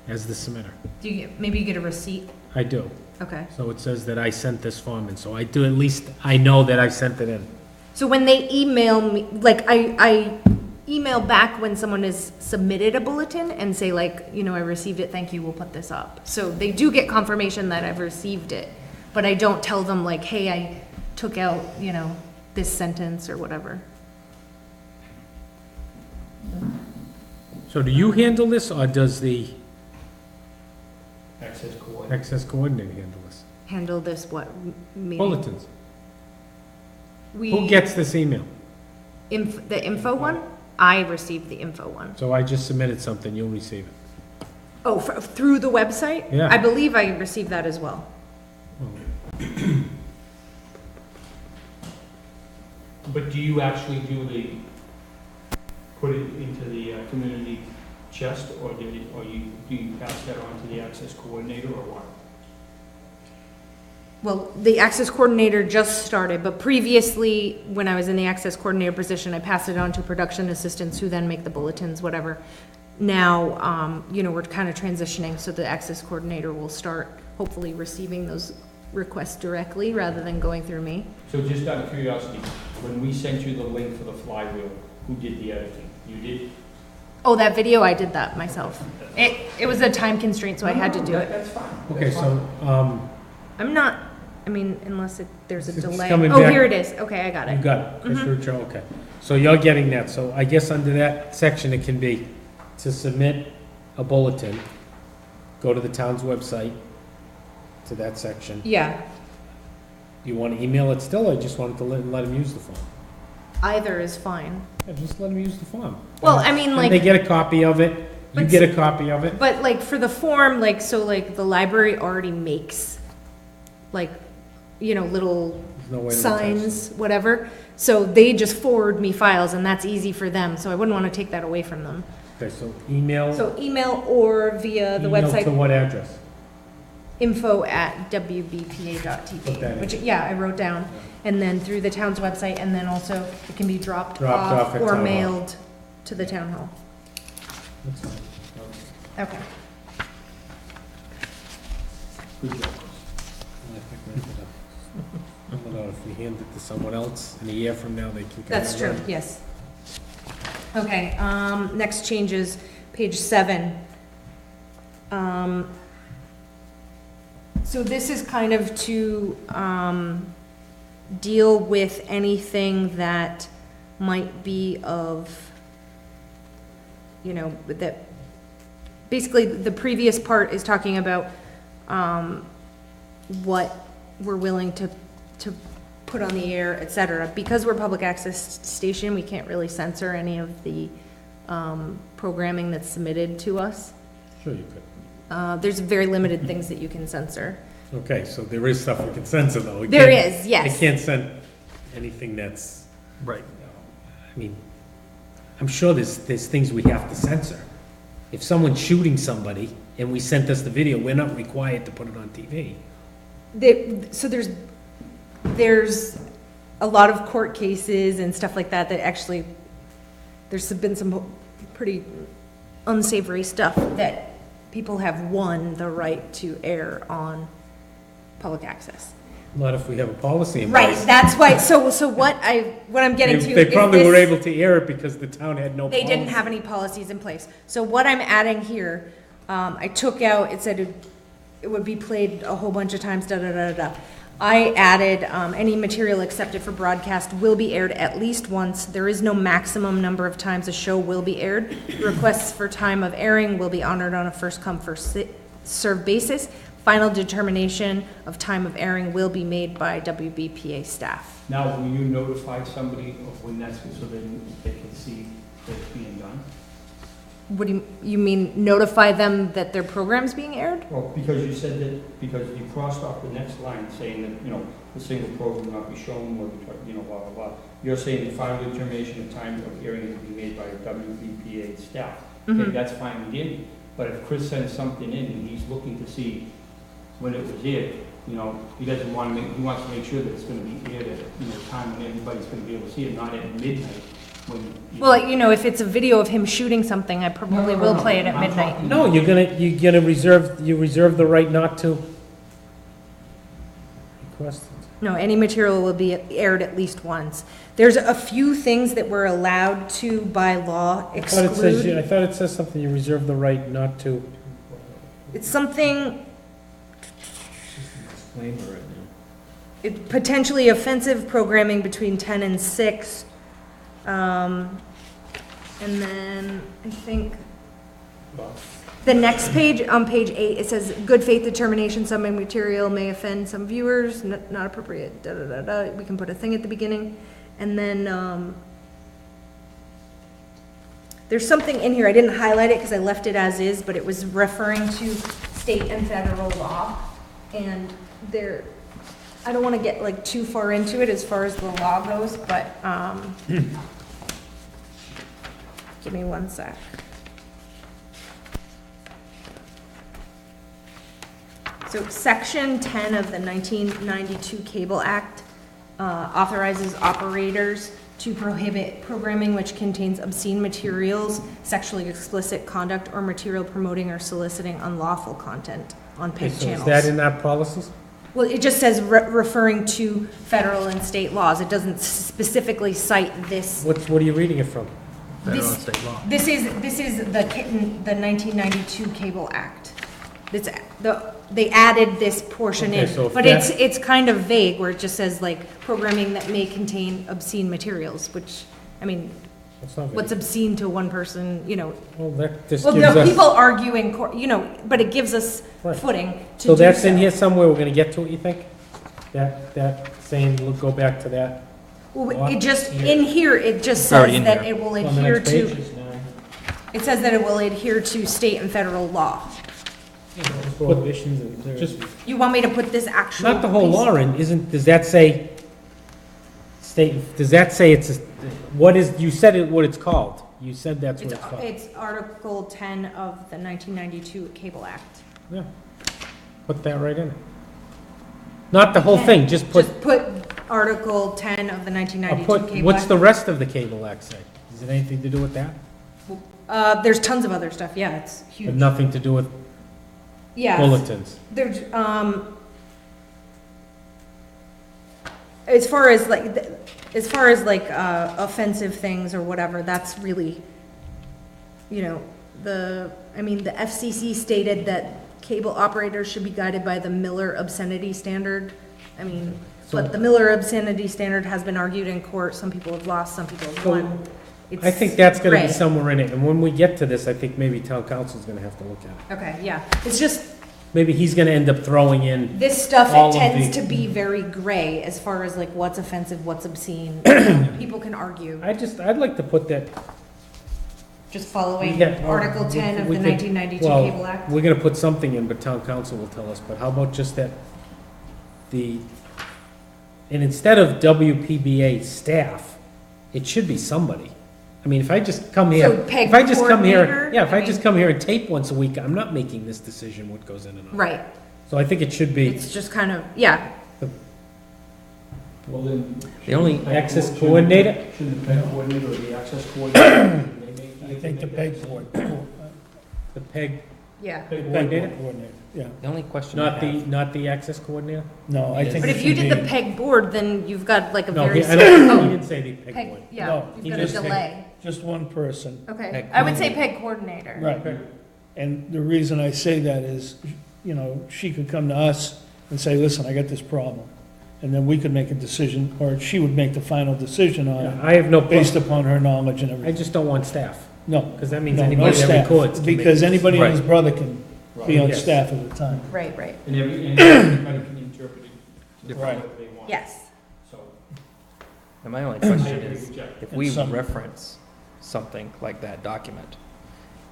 as the submitter. Do you maybe you get a receipt? I do. Okay. So it says that I sent this form in, so I do, at least I know that I sent it in. So when they email me, like I email back when someone has submitted a bulletin and say like, I received it, thank you, we'll put this up. So they do get confirmation that I've received it, but I don't tell them like, hey, I took out, this sentence or whatever. So do you handle this, or does the Access coordinator. access coordinator handle this? Handle this what, meeting? Bulletins. We, Who gets this email? the info one? I received the info one. So I just submitted something, you'll receive it. Oh, through the website? Yeah. I believe I received that as well. But do you actually put it into the community chest, or do you pass that on to the access coordinator, or what? Well, the access coordinator just started, but previously, when I was in the access coordinator position, I passed it on to production assistants who then make the bulletins, whatever. Now, we're kind of transitioning, so the access coordinator will start hopefully receiving those requests directly rather than going through me. So just out of curiosity, when we sent you the link for the flywheel, who did the editing? You did? Oh, that video, I did that myself. It was a time constraint, so I had to do it. That's fine. Okay, That's fine. so, I'm not, unless there's a It's delay. coming Oh, back. here it is. Okay, I got you it. got it, Chris Ruccio, okay. So you're getting that, so I guess under that section, it can be to submit a bulletin, go to the town's website, to that section. Yeah, You want to email it still, or just want to let them use the form? either is fine. Yeah, just let them use the form. Well, I mean, And like. they get a copy of it, you But get a copy of it. But like for the form, the library already makes little There's no way to attach signs, whatever. So they just forward me files and that's easy for them. So I wouldn't want to take that away from them. Okay, so email. So email or via the email to website what address? info@wbpa.tv, Put that in. which, yeah, I wrote down. And then through the town's website, and then also it can be dropped Dropped off off at or town hall. mailed to the town hall. That's fine. Okay. Good job. I think we have it up. Hold on, if we hand it to someone else, in a year from now, they can. That's true, yes. Okay, next change is page 7. So this is kind of to, deal with anything that might be of, you know, that, basically, the previous part is talking about, what we're willing to put on the air, et cetera. Because we're a public access station, we can't really censor any of the, programming that's submitted to us. Sure you could. There's very limited things that you can censor. Okay, so there is stuff we can censor, though. We There can't- is, yes. They can't send anything that's, Right. I mean, I'm sure there's things we have to censor. If someone's shooting somebody and we sent us the video, we're not required to put it on TV. So there's a lot of court cases and stuff like that that actually, there's been some pretty unsavory stuff that people have won the right to air on public access. Not if we have a policy in Right, place. that's why, so what I'm getting to They is probably were this- able to air it because the town had no policy. They didn't have any policies in place. So what I'm adding here, I took out, it said it would be played a whole bunch of times, da-da-da-da-da. I added, any material accepted for broadcast will be aired at least once. There is no maximum number of times a show will be aired. Requests for time of airing will be honored on a first-come, first-served basis. Final determination of time of airing will be made by WBPA staff. Now, will you notify somebody of when that's, so then they can see that it's being done? What do you mean notify them that their program's being aired? Well, because you said that, because you crossed off the next line saying that, you know, the single program will not be shown, or, you know, blah, blah, blah. You're saying the final determination of time of airing will be made by WBPA staff. Okay, Mhm. that's fine, we did. But if Chris sends something in and he's looking to see when it was aired, you know, he doesn't want to make, he wants to make sure that it's gonna be aired at, you know, time when everybody's gonna be able to see it, not at midnight when. Well, you know, if it's a video of him shooting something, I probably will play it at I'm midnight. talking- No, you're gonna reserve the right not to request it. No, any material will be aired at least once. There's a few things that we're allowed to, by law, I thought it exclude. says something, you reserve the right not to. It's something, Disclaimer right now. potentially offensive programming between 10 and 6. And then, I think, the next page, on page 8, it says, good faith determination, some material may offend some viewers, not appropriate, da-da-da-da. We can put a thing at the beginning. And then, there's something in here, I didn't highlight it because I left it as is, but it was referring to state and federal law. And there, I don't want to get like too far into it as far as the law goes, but, give me one sec. So section 10 of the 1992 Cable Act authorizes operators to prohibit programming which contains obscene materials, sexually explicit conduct, or material promoting or soliciting unlawful content on Okay, paid so channels. is that in our policies? Well, it just says referring to federal and state laws. It doesn't specifically cite this. What are you reading it from? Federal This- and state law. This is the 1992 Cable Act. They added this portion Okay, so in, if but that- it's kind of vague, where it just says like programming that may contain obscene materials, which, I mean, That's not what's very- obscene to one person, you know? Well, that just Well, gives no, people us, argue in court, you know, but it gives us Right. footing to so do that's in so. here somewhere, we're gonna get to it, you think? That saying, we'll go back to that? Well, it just, in here, it just Already says in that here. it will On the adhere next to, page? it says that it will adhere to state and federal law. Prohibitions and. Just, You want me to put this actual? not the whole piece- law in, does that say, does that say it's, what is, you said it, what it's called? You said that's what it's called. It's Article 10 of the 1992 Cable Act. Yeah, put that right in it. Not the whole thing, just put, Just put Article 10 of the 1992 Cable what's Act. the rest of the Cable Act say? Is it anything to do with that? There's tons of other stuff, yeah, it's But huge. nothing to do with Yeah, bulletins? there's, as far as like, offensive things or whatever, that's really, you know, the FCC stated that cable operators should be guided by the Miller obscenity standard. I mean, but the Miller obscenity standard has been argued in court. Some people have lost, some people have won. I think that's gonna be Right. somewhere in it, and when we get to this, I think maybe town council's gonna have to look at it. Okay, yeah. It's just, Maybe he's gonna end up throwing in, this stuff, All it of tends the- to be very gray as far as like what's offensive, what's obscene. People can argue. I'd like to put that, Just following Yeah, Article 10 of we the could- 1992 well, Cable Act. we're gonna put something in, but town council will tell us, but how about just that, and instead of WPBA staff, it should be somebody. I mean, if I just come here, So PEG if I just come here, coordinator? yeah, if I I just mean- come here and tape once a week, I'm not making this decision what goes in and out. Right. So I think it should be, It's just kind of, yeah. Well, then. The only- shouldn't the PEG Access shouldn't- coordinator? Shouldn't the PEG coordinator or the access coordinator? I think the PEG board. the PEG, Yeah. PEG coordinator? coordinator, yeah. The only question I have. not the access coordinator? No, I think But it if you should did the be- PEG board, then you've got like a No, very. I don't, he didn't say the PEG PEG, one. yeah, No, you've he got a just said- delay. just one person. Okay, PEG I would say PEG coordinator. Right. And the reason I say that is, you know, she could come to us and say, listen, I got this problem. And then we could make a decision, or she would make the final decision on Yeah, it, I have no, based upon her knowledge and I everything. just don't want staff, No, because that means no, no anybody that staff, records can make. because anybody and his Right. brother can be on Yes. staff at the time. Right, right. And everybody can interpret it Right. however they want. Yes. So, And my only I question agree is, with Jeff. if And we some- reference something like that document,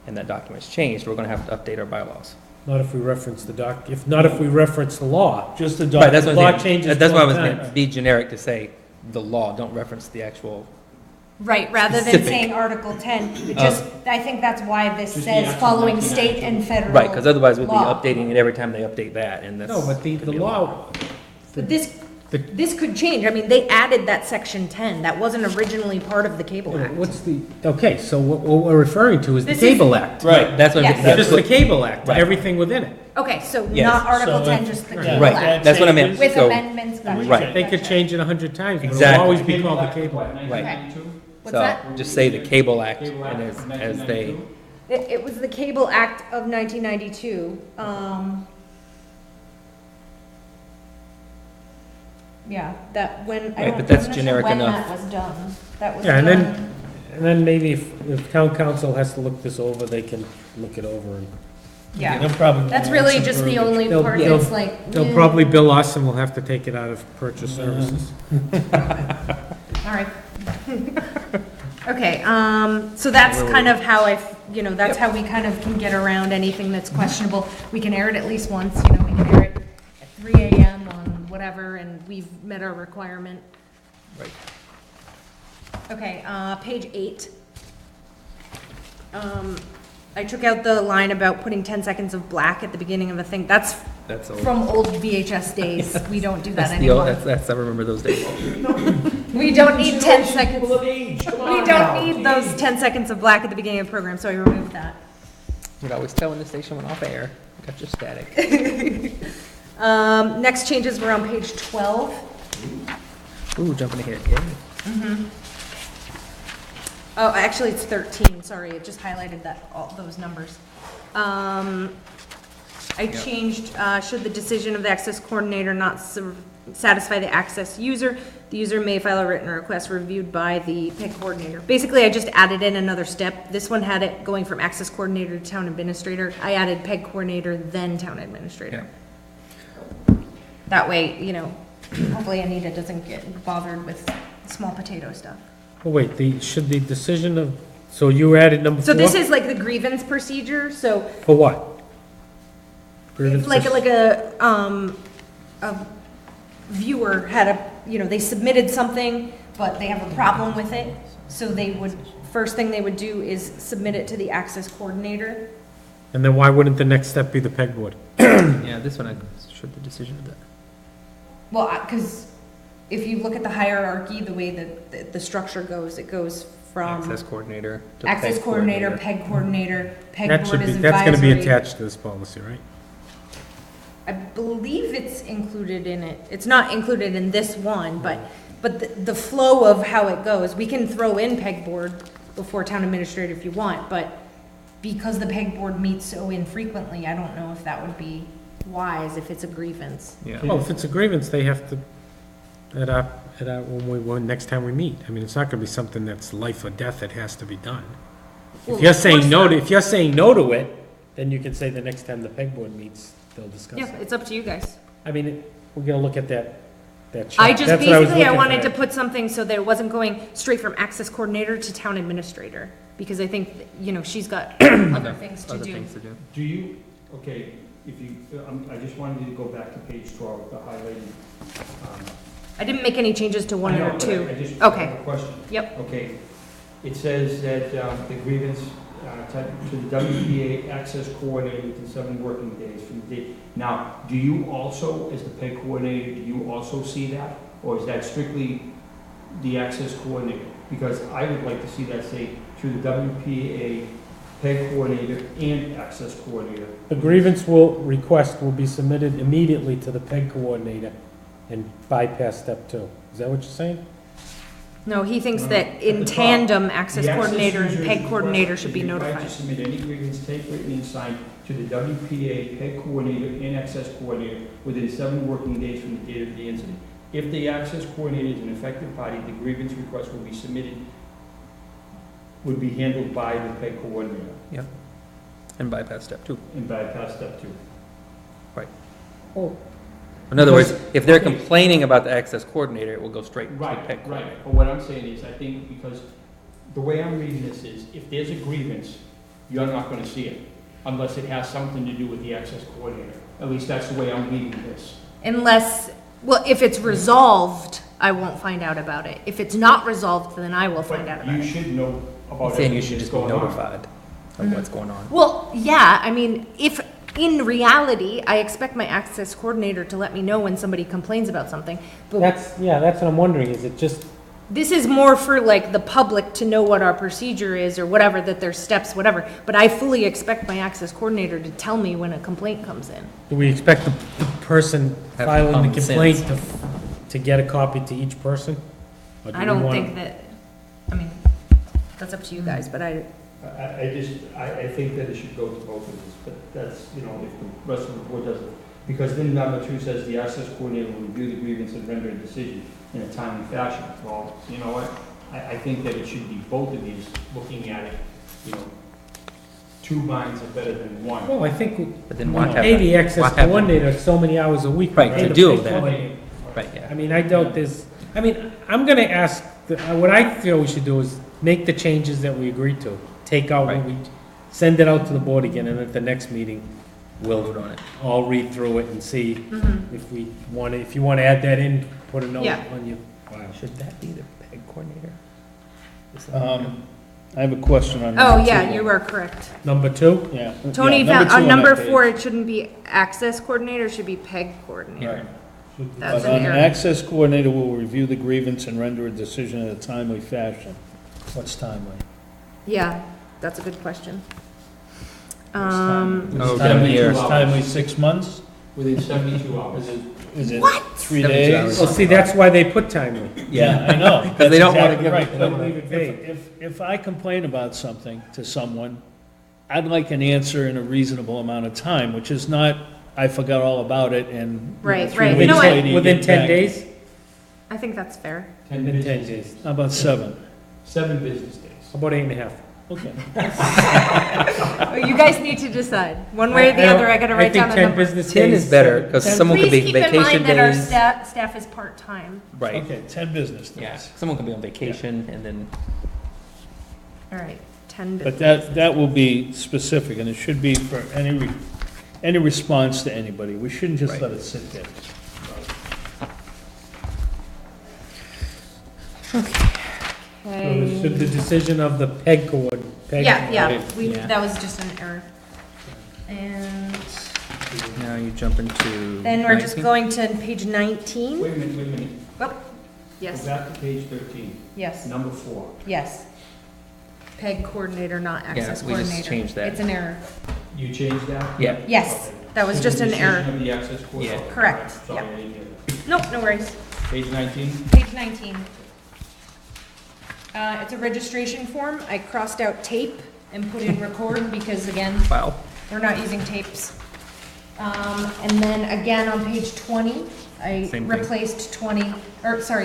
and that document's changed, we're gonna have to update our bylaws. Not if we reference the not if we reference the law. Just the Right, document. that's what Law I'm saying. changes That's why I 12 was times. gonna be generic to say the law, don't reference the actual, Right, rather than Specific. saying Article 10, it just, I think that's why this Just the says actual following state 1992. and federal. right, because otherwise we'd be law. updating it every time they update that, and that's. No, but the could be a law, lot. But this, The- this could change. I mean, they added that section 10. That wasn't originally part of the Cable Act. what's the, okay, so what we're referring to is the This is- Cable Act. Right. That's what, Yes. It's that's just the what, Cable Act, Right. everything within it. Okay, so Yes. not Article So 10, if- just the yeah, Cable right, Act. that's what I meant, With so, amendments, gotcha. Right. They could change it 100 times, but it'll Exactly. always be called the Cable Act. Right. 1992? What's so, that? just say the Cable Act, Cable Act and of as they, 1992? It was the Cable Act of 1992. Yeah, that when, I Right, don't, but that's I'm not sure generic when enough. that was done. That was Yeah, and done. And then maybe if town council has to look this over, they can look it over and Yeah, They'll probably that's want really some just the verbiage. only They'll- part they'll- that's like. they'll eh. probably bill us and we'll have to take it out of purchase Yeah. services. All right. Okay, so that's kind of how that's how we kind of can get around anything that's questionable. We can air it at least once, we can air it at 3 AM on whatever, and we've met our requirement. right. Okay, page 8. I took out the line about putting 10 seconds of black at the beginning of a thing. That's That's old. from old VHS days. We don't do that That's the old, anymore. that's, I remember those days. We don't need 10 seconds. We don't need those 10 seconds of black at the beginning of the program, so I removed that. You'd always tell when the station went off air, got your static. Next changes were on page 12. Ooh, jumping ahead, yeah. Oh, actually, it's 13, sorry, it just highlighted that, all those numbers. I changed, should the decision of the access coordinator not satisfy the access user, the user may file a written request reviewed by the PEG coordinator. Basically, I just added in another step. This one had it going from access coordinator to town administrator. I added PEG coordinator, then town administrator. That way, hopefully Anita doesn't get bothered with small potato stuff. Oh, wait, should the decision of, so you added number 4? So this is like the grievance procedure, so For what? it's like a viewer had they submitted something, but they have a problem with it, so first thing they would do is submit it to the access coordinator. And then why wouldn't the next step be the PEG board? Yeah, this one, I should the decision of that. Well, because if you look at the hierarchy, the way that the structure goes, it goes from Access coordinator to access PEG coordinator, PEG coordinator, PEG That board should is be, that's gonna be advisory. attached to this policy, right? I believe it's included in it. It's not included in this one, but the flow of how it goes, we can throw in pegboard before town administrator if you want, but because the pegboard meets so infrequently, I don't know if that would be wise if it's a grievance. Yeah. Well, if it's a grievance, they have to, next time we meet. I mean, it's not gonna be something that's life or death that has to be done. Well, If you're of saying course no not. to, if you're saying no to it, then you can say the next time the pegboard meets, they'll discuss Yeah, it. it's up to you guys. I mean, we're gonna look at that chart. I just That's what was basically, I looking wanted for. to put something so that it wasn't going straight from access coordinator to town administrator, because I think, you know, she's got other things to Other do. things to do. Do you, okay, if you, I just wanted you to go back to page 12, the highlighting. I didn't make any changes to one I know, or but two. I just Okay. have a question. Yep. Okay, it says that the grievance to the WPA access coordinator within 7 working days from the date. Now, do you also, as the PEG coordinator, do you also see that? Or is that strictly the access coordinator? Because I would like to see that say to the WPA PEG coordinator and access coordinator. The grievance request will be submitted immediately to the PEG coordinator and bypass step 2. Is that what you're saying? No, he thinks No, that at in the top. tandem, access The coordinator and user PEG is coordinator requested should be to required notified. to submit any grievance, take written and signed to the WPA PEG coordinator and access coordinator within 7 working days from the date of the incident. If the access coordinator is an affected party, the grievance request will be submitted, would be handled by the PEG coordinator And bypass step 2. and bypass step 2. In other words, if they're Okay. complaining about the access coordinator, it will go straight to the Right, PEG right. coordinator. But what I'm saying is, I think because the way I'm reading this is, if there's a grievance, you're not gonna see it unless it has something to do with the access coordinator. At least that's the way I'm reading this. Unless, well, if it's resolved, I won't find out about it. If it's not resolved, then I will find out But about you it. should know about Saying you everything should that's just be going on. notified of what's going on. Well, yeah, I mean, if, in reality, I expect my access coordinator to let me know when somebody complains about something, but That's what I'm wondering, is it just, this is more for like the public to know what our procedure is or whatever, that there's steps, whatever. But I fully expect my access coordinator to tell me when a complaint comes in. do we expect the person Have filing common the complaint sense. to get a copy to each person? Or do I we don't want- think that, I mean, that's up to you guys, but I I think that it should go to both of these, but that's, you know, if the rest of the board doesn't. Because then number 2 says the access coordinator will review the grievance and render a decision in a timely fashion. Well, you know what, I think that it should be both of these, looking at it, you know, 2 minds are better than 1. Well, I think we But then we why have pay the why access have them- coordinator so many hours a week. Right, Pay to the do PEG that. coordinator. Right, yeah. I mean, I doubt there's, I mean, I'm gonna ask, what I feel we should do is make the changes that we agreed to. Take out what Right. we, send it out to the board again, and at the next meeting, we'll Vote on it. all read through it and see Mhm. if we want to, if you want to add that in, put a note Yeah. on your file. Should that be the PEG coordinator? Is that- I have a question on. Oh, number yeah, two. you are correct. Number 2? Yeah. Tony, yeah, found- two on number that 4, page. it shouldn't be access coordinator, it should be PEG coordinator. That's But an on error. access coordinator will review the grievance and render a decision in a timely fashion. What's timely? Yeah, that's a good question. What's timely? Oh, Is down timely- here. is timely 6 months? Within 72 hours. Is it What? 3 72 days? hours. Well, see, that's why they put timely. Yeah, I know. Because they don't wanna That's give exactly it- right. they don't wanna leave it vague. If I complain about something to someone, I'd like an answer in a reasonable amount of time, which is not, I forgot all about it and. you know, Right, 3 right. You weeks know what? later you Within get 10 back. days? I think that's fair. 10 Within 10 business days. How about 7? 7 business days. How about 8.5? Okay. Oh, you guys need to decide, one way or the other, I gotta write down a I think 10 number. business days. 10 is better, 'cause 10 someone could be Please keep in vacation mind that our days. staff is part-time. Right, Okay, 10 business days. yeah. Someone could be on vacation and then, All right, 10 But business. that will be specific, and it should be for any response to anybody. We shouldn't just Right. let it sit there. Okay. So the decision of the PEG coord. PEG Yeah, Yeah. that was just an error. And now you jump into. then we're just 19? going to page 19. Wait a minute. Oh, Go yes, back to page 13, yes, number 4. yes. PEG coordinator, not access we just coordinator. changed that. It's an error. You changed that? Yeah, Yes, Okay. That was just an error. Decision of the access court? Yeah. Okay, Correct, sorry, yeah. I didn't hear that. Nope, no worries. Page 19? Page 19. It's a registration form. I crossed out tape and put in record because again, Wow. we're not using tapes. And then again, on page 20, I Same thing. replaced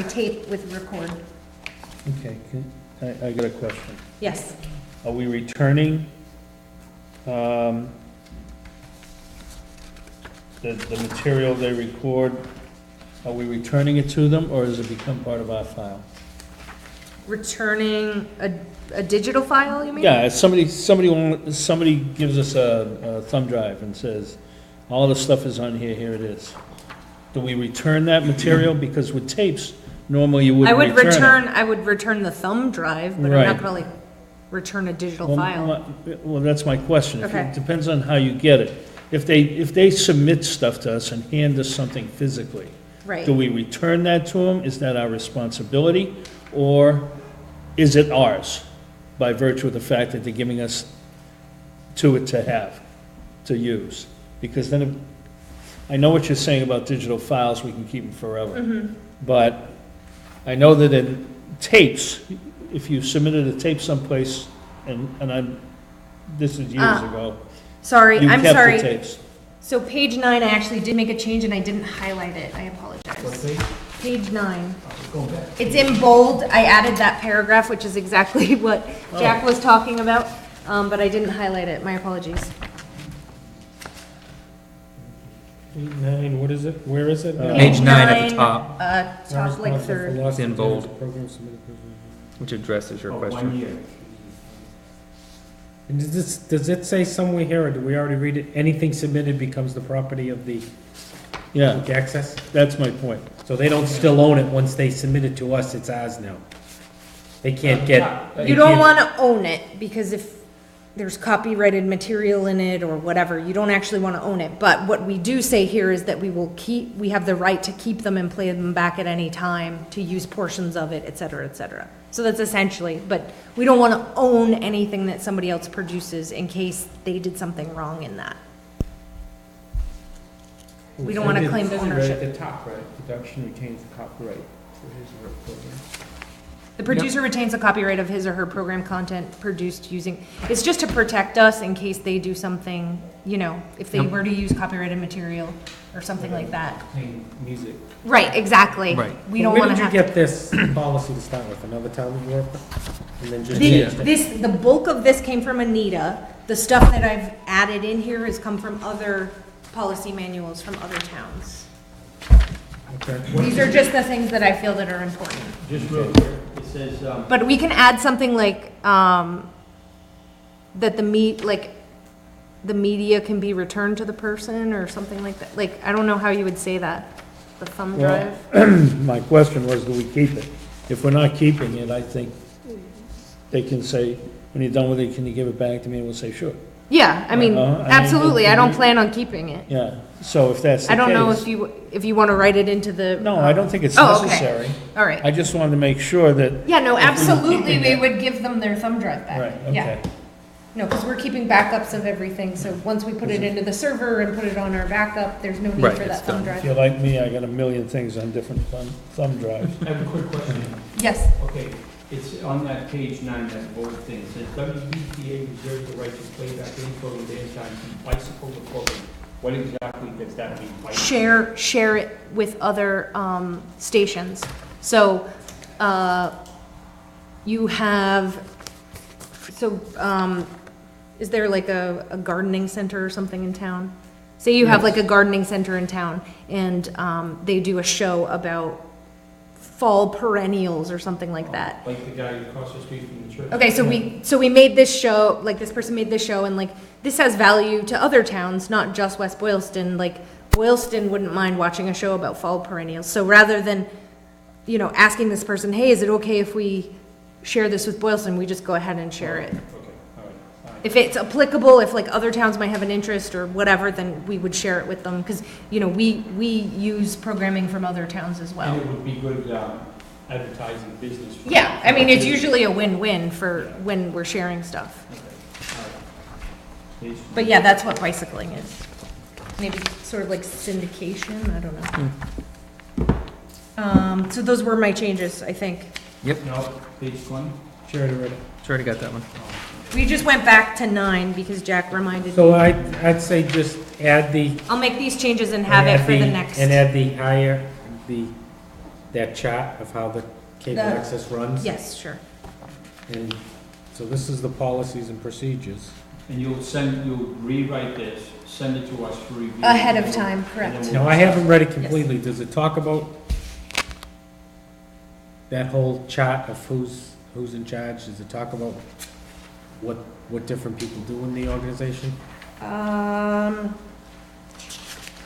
tape with record. Okay, I got a question. Yes. Are we returning, the material they record, are we returning it to them, or does it become part of our file? Returning a digital file, you mean? Yeah, if somebody gives us a thumb drive and says, all the stuff is on here, here it is. Do we return that material? Because with tapes, normally you wouldn't return it. I would return the thumb drive, but I'm Right. not gonna like return a digital Well, file. Well, that's my question. Okay. It depends on how you get it. If they submit stuff to us and hand us something physically, Right. do we return that to them? Is that our responsibility? Or is it ours by virtue of the fact that they're giving us to have, to use? Because then, I know what you're saying about digital files, we can keep them forever. Mm-hmm. But I know that in tapes, if you submitted a tape someplace, this is years ago, Sorry, you I'm kept the sorry. tapes. So page 9, I actually did make a change and I didn't highlight it. I apologize. Page 9. Going back. It's in bold. I added that paragraph, which is exactly what Jack was talking about, but I didn't highlight it. My apologies. 9, what is it? Where is it? Page 9 at the top, Top like third. It's in bold. Program submitted. which addresses your Oh, 1 question. year. And does it say somewhere here, or do we already read it? Anything submitted becomes the property of the Yeah, public access? that's my point. So they don't still own it, once they submit it to us, it's ours now. They can't get. they You don't can't- want to own it, because if there's copyrighted material in it or whatever, you don't actually want to own it. But what we do say here is that we have the right to keep them and play them back at any time, to use portions of it, et cetera, et cetera. So that's essentially, but we don't want to own anything that somebody else produces in case they did something wrong in that. We don't want to claim ownership. At the top, right? Production retains the copyright for his or her program. The producer retains the copyright of his or her program content produced using, it's just to protect us in case they do something, you know, if they Yep. were to use copyrighted material or something like that. Playing music. Right, exactly. Right. We don't Where want to did you have. get this policy to start with? Another town that you work with? And then just changed it? The bulk of this came from Anita. The stuff that I've added in here has come from other policy manuals from other towns. Okay. These are just the things that I feel that are important. Just real quick, it says, But we can add something like, that the media can be returned to the person or something like that. Like, I don't know how you would say that. The thumb Well, drive? My question was, do we keep it? If we're not keeping it, I think they can say, when you're done with it, can you give it back to me? And we'll say, sure. Yeah, I mean, I mean, absolutely. I don't plan on keeping it. Yeah, so if that's the I don't know case- if you want to write it into the. No, I don't think it's Oh, okay. necessary. All right. I just wanted to make sure that, Yeah, no, if we were absolutely, keeping we it- would give them their thumb drive back. right, Yeah. okay. No, because we're keeping backups of everything, so once we put it into the server and put it on our backup, there's no need Right, for it's that thumb done. If drive. you're like me, I got a million things on different thumb drives. I have a quick question. Yes, Okay, it's on that page 9, that bold thing, it says WBTA reserves the right to play back any program at any time from bicycle to program. What exactly does that mean? Bicycle? share it with other, stations. So, you have, is there like a gardening center or something in town? Say you have like a gardening center in town, and, they do a show about fall perennials or something like that. Like the guy across the street from the church? Okay, so we made this show, like this person made this show, and like this has value to other towns, not just West Boylston. Like Boylston wouldn't mind watching a show about fall perennials. So rather than, you know, asking this person, hey, is it okay if we share this with Boylston, we just go ahead and share it. Okay, all right. If it's applicable, if like other towns might have an interest or whatever, then we would share it with them, because, you know, we use programming from other towns as well. And it would be good advertising business. for- Yeah, I mean, it's usually a win-win for when we're sharing stuff. Okay, all right. Page- But yeah, that's what bicycling is. maybe sort of like syndication, I don't know. So those were my changes, I think. No, page 20? Sure, already read it. Sure, already got that one. We just went back to 9 because Jack reminded me. So I'd say just add the. I'll make these changes and have it for the next. And add the higher, that chart of how the cable The- access runs. Yes, sure. And so this is the policies and procedures. And you'll rewrite this, send it to us for review. Ahead of time, And correct. then No, we'll I haven't read it Yes. completely. Does it talk about that whole chart of who's in charge? Does it talk about what different people do in the organization? I'm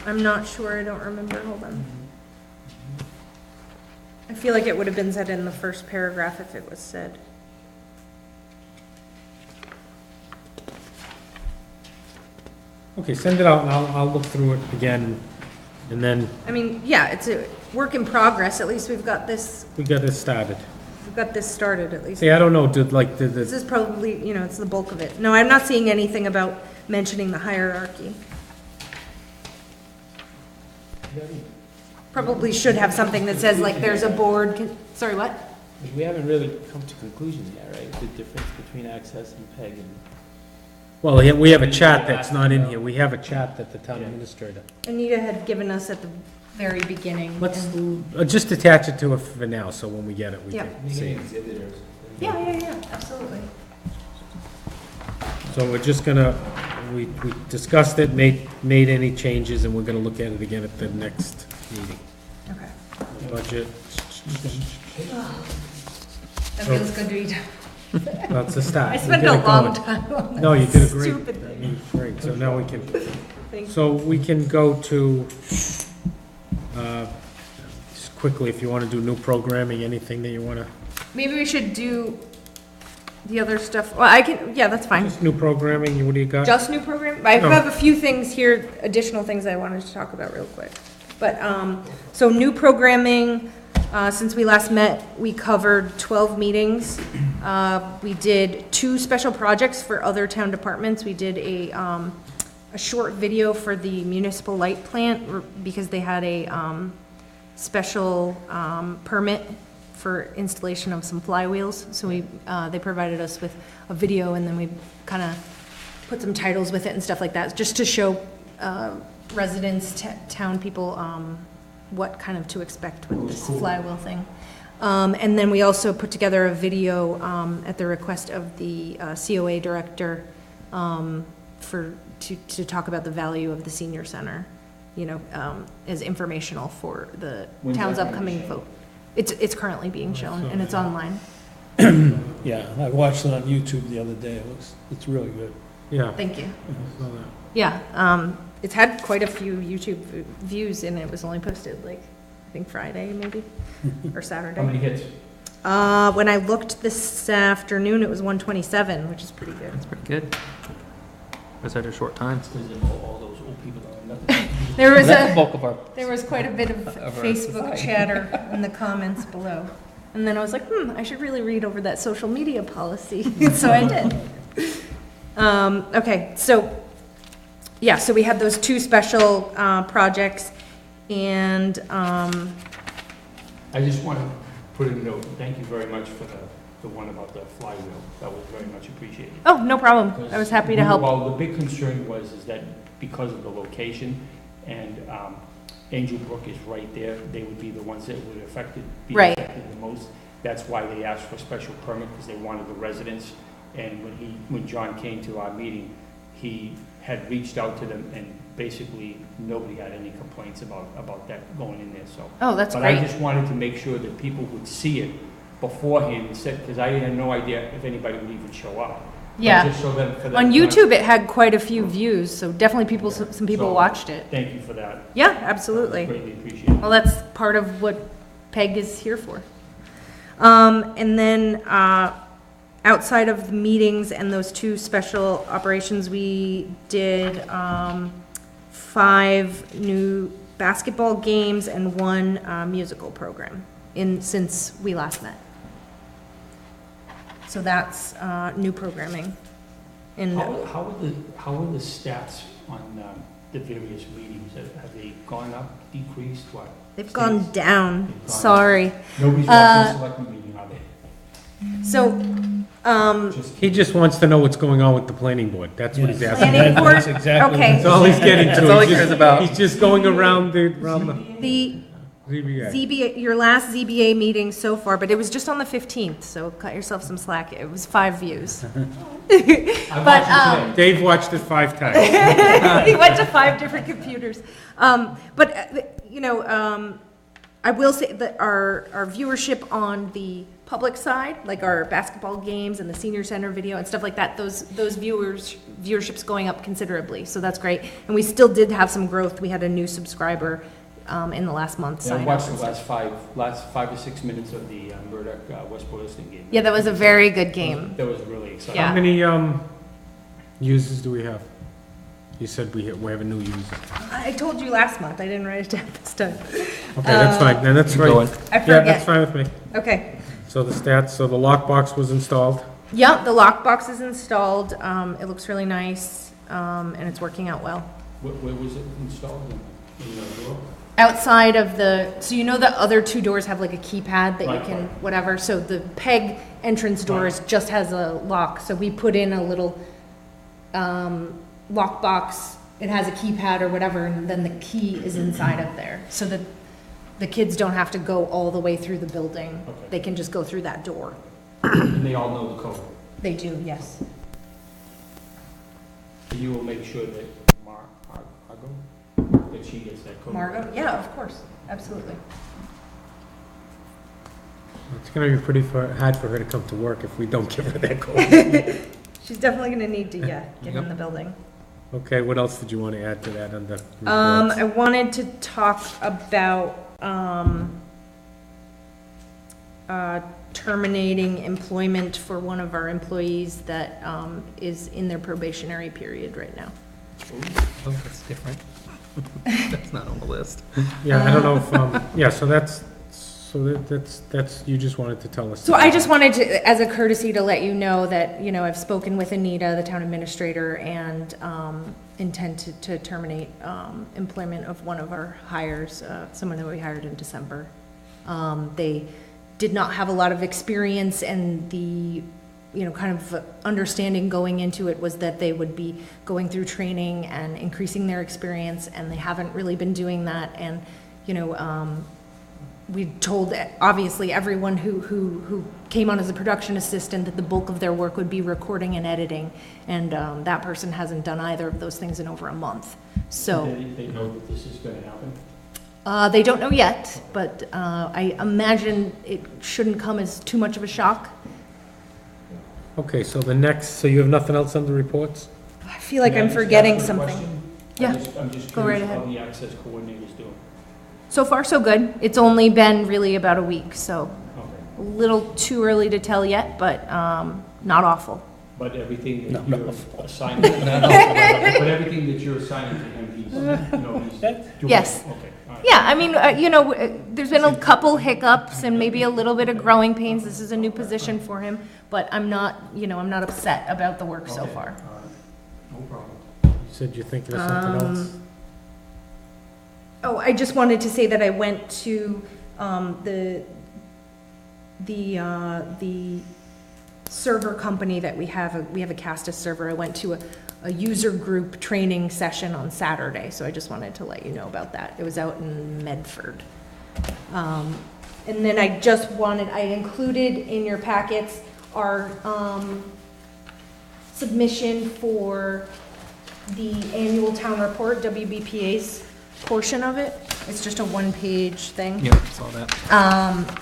not sure, I don't remember, hold on. I feel like it would have been said in the first paragraph if it was said. Okay, send it out and I'll look through it again, and then I mean, yeah, it's a work in progress, at least we've got this started. started, at least. See, I don't know, did This is probably, it's the bulk of it. No, I'm not seeing anything about mentioning the hierarchy. Probably should have something that says like there's a board, sorry, what? We haven't really come to conclusions yet, right? The difference between access and PEG and. well, we have a chart that's not in here. We have a chart that the town administrator. Anita had given us at the very beginning. Let's and- just attach it to it for now, so when we get it, we Yeah. can see it. Yeah, absolutely. So we're just gonna, we discussed it, made any changes, and we're gonna look at it again at the next meeting. Okay. Budget, That feels good to eat. well, it's a start. I We spent get a it long going. time on that. No, you did a great, Stupid thing. great, so now we can, Thank so we can go to, just quickly, if you wanna do new programming, anything that you wanna, Maybe we should do the other stuff. Well, I can, yeah, that's fine. just new programming, what do you got? Just new program? I No. have a few things here, additional things I wanted to talk about real quick. But, so new programming, since we last met, we covered 12 meetings. We did 2 special projects for other town departments. We did a short video for the municipal light plant because they had a, special, permit for installation of some flywheels. So they provided us with a video and then we kind of put some titles with it and stuff like that, just to show residents, town people, what kind of to expect with this flywheel thing. And then we also put together a video at the request of the COA director to talk about the value of the senior center, as informational for the When's town's that gonna be upcoming shown? vote. It's currently being shown and it's online. Yeah, I watched it on YouTube the other day. It's really good. Yeah. Thank you. I saw that. Yeah, it's had quite a few YouTube views and it was only posted like, I think Friday maybe, or Saturday. How many hits? When I looked this afternoon, it was 127, which is pretty good. That's pretty good. Was that a short time? Because all those old people don't have nothing. There was That's the a, bulk of our, there was quite a bit of Of our Facebook society. chatter in the comments below. And then I was like, I should really read over that social media policy. So I did. Okay, so, yeah, so we had those 2 special projects and, I just want to put in a note, thank you very much for the one about the flywheel. That was very much appreciated. oh, no problem. I was happy to help. Well, the big concern was is that because of the location and Angel Brook is right there, they would be the ones that would be Right. affected the most. That's why they asked for a special permit, because they wanted the residents. And when John came to our meeting, he had reached out to them and basically nobody had any complaints about that going in there, so. Oh, that's But I great. just wanted to make sure that people would see it beforehand, because I had no idea if anybody would even show up. But Yeah. just so that for that. On YouTube, it had quite a few views, so definitely some people So- watched it. Thank you for that. Yeah, absolutely. Greatly appreciated. Well, that's part of what PEG is here for. And then, outside of the meetings and those 2 special operations, we did, 5 new basketball games and 1, musical program since we last met. So that's, new programming. And, How are the stats on the various meetings? Have they gone up, decreased, what? They've gone Stays? down, They've gone sorry. Nobody's watching the selectmen meeting, are they? So, Just He just wants to know what's going on with the planning board. That's what he's asking. Planning board? That's exactly. Okay. That's all he's getting to. That's all he He's just- cares about. He's just going around the the ZBA. ZBA, your last ZBA meeting so far, but it was just on the 15th, so cut yourself some slack. It was 5 views. I But, watched it today. Dave watched it 5 times. He went to 5 different computers. I will say that our viewership on the public side, like our basketball games and the senior center video and stuff like that, those viewership's going up considerably, so that's great. And we still did have some growth. We had a new subscriber in the last month Yeah, I sign up. watched the and stuff. last 5 or 6 minutes of the Murdoch West Boylston game. Yeah, that was a very good game. That was really exciting. How Yeah. many users do we have? You said we have a new user. I told you last month. I didn't write it down this time. Okay, that's fine. Then that's Keep right. going. I Yeah, that's forget. fine with me. Okay. So the stats, so the lockbox was installed. Yeah, the lockbox is installed. It looks really nice, and it's working out well. Where was it installed? In the door? Outside of so you know the other 2 doors have like a keypad that you Right, can, right. whatever, so the PEG entrance doors just has a lock, so we put in a little, lockbox. It has a keypad or whatever, and then the key is inside of there, so that the kids don't have to go all the way through the building. Okay. They can just go through that door. And they all know the code. They do, yes. You will make sure that Margot, that she gets that code. Margot? Yeah, of course, absolutely. It's gonna be pretty hard for her to come to work if we don't give her that code. She's definitely gonna need to, get in Yep. the building. Okay, what else did you want to add to that under I reports? wanted to talk about, terminating employment for one of our employees that, is in their probationary period right now. Oh, that's different. That's not on the list. Yeah, I don't know if, yeah, so that's, you just wanted to tell us. So I just wanted to, as a courtesy, to let you know that, I've spoken with Anita, the town administrator, and, intend to terminate, employment of one of our hires, someone that we hired in December. They did not have a lot of experience, and the, kind of understanding going into it was that they would be going through training and increasing their experience, and they haven't really been doing that, and, we told, obviously, everyone who came on as a production assistant that the bulk of their work would be recording and editing, and that person hasn't done either of those things in over a month. So, They know that this is gonna happen. they don't know yet, but I imagine it shouldn't come as too much of a shock. Okay, so the next, so you have nothing else on the reports? I feel like May I I'm just forgetting ask a something. question? Yeah, I'm just go right curious how ahead. the access coordinator's doing. So far, so good. It's only been really about a week, so Okay. a little too early to tell yet, but not awful. But everything that No, you're no. assigning, but everything that you're assigning to him, he's doing. Yes. Okay, all right. Yeah, I mean, there's been a couple hiccups and maybe a little bit of growing pains. This is a new position for him, but I'm not, I'm not upset about the work so Okay, far. all right. No problem. You said you're thinking of something else? Oh, I just wanted to say that I went to the server company that we have a Castus server. I went to a user group training session on Saturday, so I just wanted to let you know about that. It was out in Medford. And then I included in your packets our submission for the annual town report, WBPA's portion of it. It's just a one-page thing. Yep, saw that.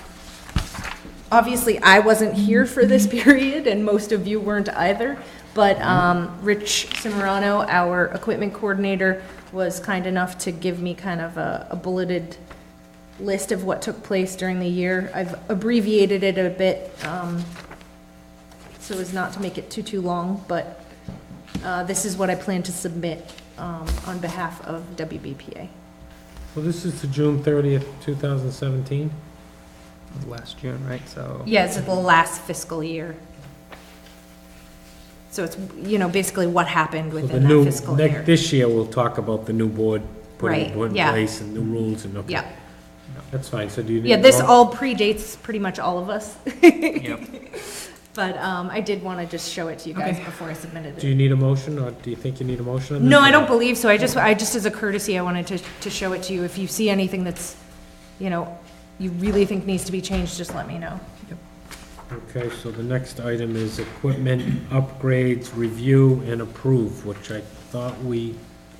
Obviously, I wasn't here for this period, and most of you weren't either, but Rich Cimarano, our equipment coordinator, was kind enough to give me kind of a bulleted list of what took place during the year. I've abbreviated it a bit so as not to make it too long, but this is what I plan to submit on behalf of WBPA. Well, this is to June 30th, 2017? Last June, right, so. Yeah, it's the last fiscal year. So it's, basically what happened So the within that new, fiscal year. this year, we'll talk about the new board Right, putting in yeah. place and new rules and, okay. Yeah, That's fine, so do you need? yeah, a this vote? all predates pretty much all of us. Yep. But I did want to just show it to you guys Okay. before I submitted Do it. you need a motion, or do you think you need a motion? on this, No, I or- don't believe so. I just as a courtesy, I wanted to show it to you. If you see anything that's, you really think needs to be changed, just let me know. Okay, so the next item is equipment upgrades, review and approve, which I thought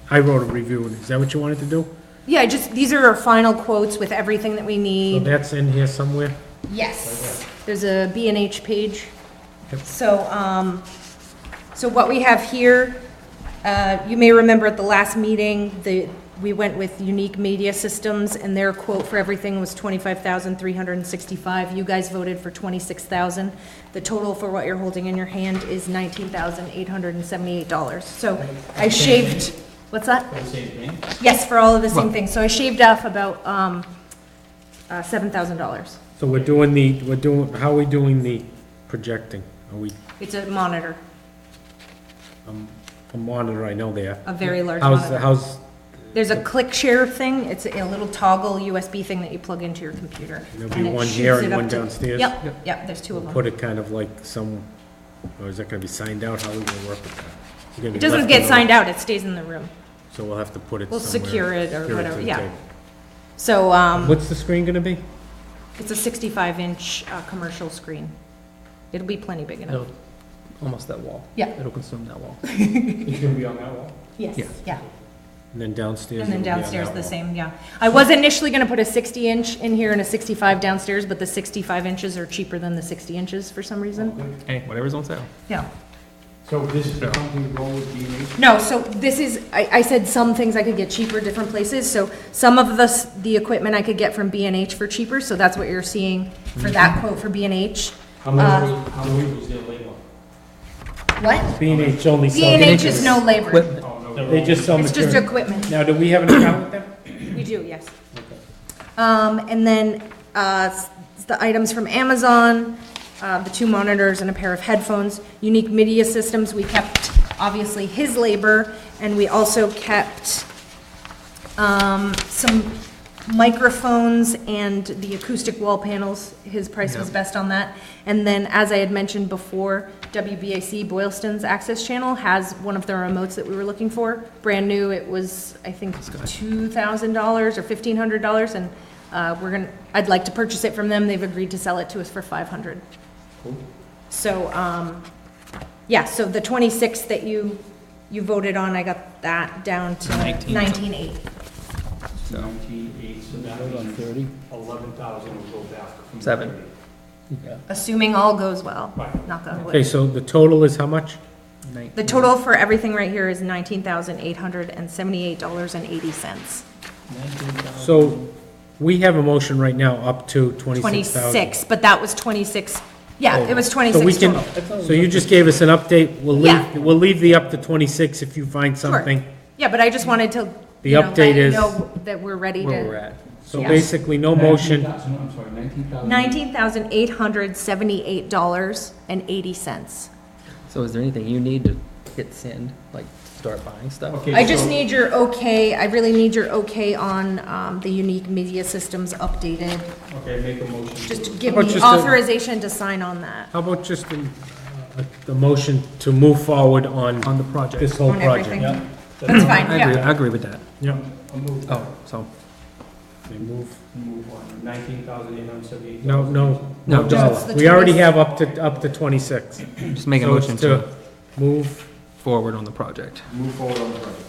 I wrote a review. Is that what you wanted to do? Yeah, these are our final quotes with everything that we So need. that's in here somewhere? Yes, there's a B&H page. Yep. So what we have here, you may remember at the last meeting, we went with Unique Media Systems, and their quote for everything was $25,365. You guys voted for $26,000. The total for what you're holding in your hand is $19,878. So I shaved, what's that? For the same thing? Yes, for all of the same things. So I shaved off about $7,000. So how are we doing the projecting? Are we, It's a monitor, a monitor, I know there. a very large How's, monitor. how's, There's a click share thing. It's a little toggle USB thing that you plug into your computer. there'll and be it one shoots here it and up one to- downstairs? Yep, there's two of them. Put it kind of like or is that gonna be signed out? How are we gonna work with that? It's gonna be It doesn't left get in the- signed out, it stays in the room. So we'll have to put it We'll somewhere. secure it or secure to whatever, the yeah. table. So, What's the screen gonna be? it's a 65-inch commercial screen. It'll be plenty big enough. It'll- Almost that wall. Yeah. It'll consume that wall. It's gonna be on that wall? Yes, Yeah. yeah. And then downstairs? And then it'll be on downstairs that the wall. same, yeah. I was initially gonna put a 60-inch in here and a 65 downstairs, but the 65 inches are cheaper than the 60 inches for some reason. Hey, whatever's on sale. Yeah. So this is the company to go with B&H? No, so this is, I said some things I could get cheaper different places, so some of the equipment I could get from B&H for cheaper, so that's what you're seeing for that quote for B&H. How many was their labor? What? B&H only sells. B&H is no labor, Equipment. Oh, no. They just sell it's just material. equipment. Now, do we have an account with them? We do, yes. And then, the items from Amazon, the 2 monitors and a pair of headphones. Unique Media Systems, we kept, obviously, his labor, and we also kept, some microphones and the acoustic wall panels. His price was best on that. And then, as I had mentioned before, WBAC Boylston's access channel has one of the remotes that we were looking for. Brand new, it was, I think, $2,000 or $1,500, and I'd like to purchase it from them. They've agreed to sell it to us for $500. Cool. So, yeah, so the 26 that you voted on, I got that down to 19.8. 19.8, so that Vote on means 30? 11,000 will go back from. Seven. 30. Yeah. Assuming all goes well, Right. knock on Okay, wood. so the total is how much? The total for everything right here is $19,878.80. 19,000. So, we have a motion right now up to 26,000. 26, but that was 26, yeah, it was So we 26 can, total. so you just gave us an update, Yeah. we'll leave the up to 26 if you find Sure. something. Yeah, but I just wanted to, The let update you is- know that we're ready Where we're to. at. So Yeah. basically, no motion, 19,000, I'm sorry, 19,000. $19,878.80. So is there anything you need to hit send, like start buying stuff? Okay, I just so- need your okay, I really need your okay on the Unique Media Systems updated. Okay, make a motion. Just give How about me just a- authorization to sign on that. how about just the motion to move forward on On the project. this whole On project? everything. Yeah. That's fine, I yeah. agree with that. Yeah. I'll move. Oh, so, They move, Move on, 19,878. no, No, no just dollar. the We already 26. have up to 26. just make a So it's motion to move, forward on the project. Move forward on the project.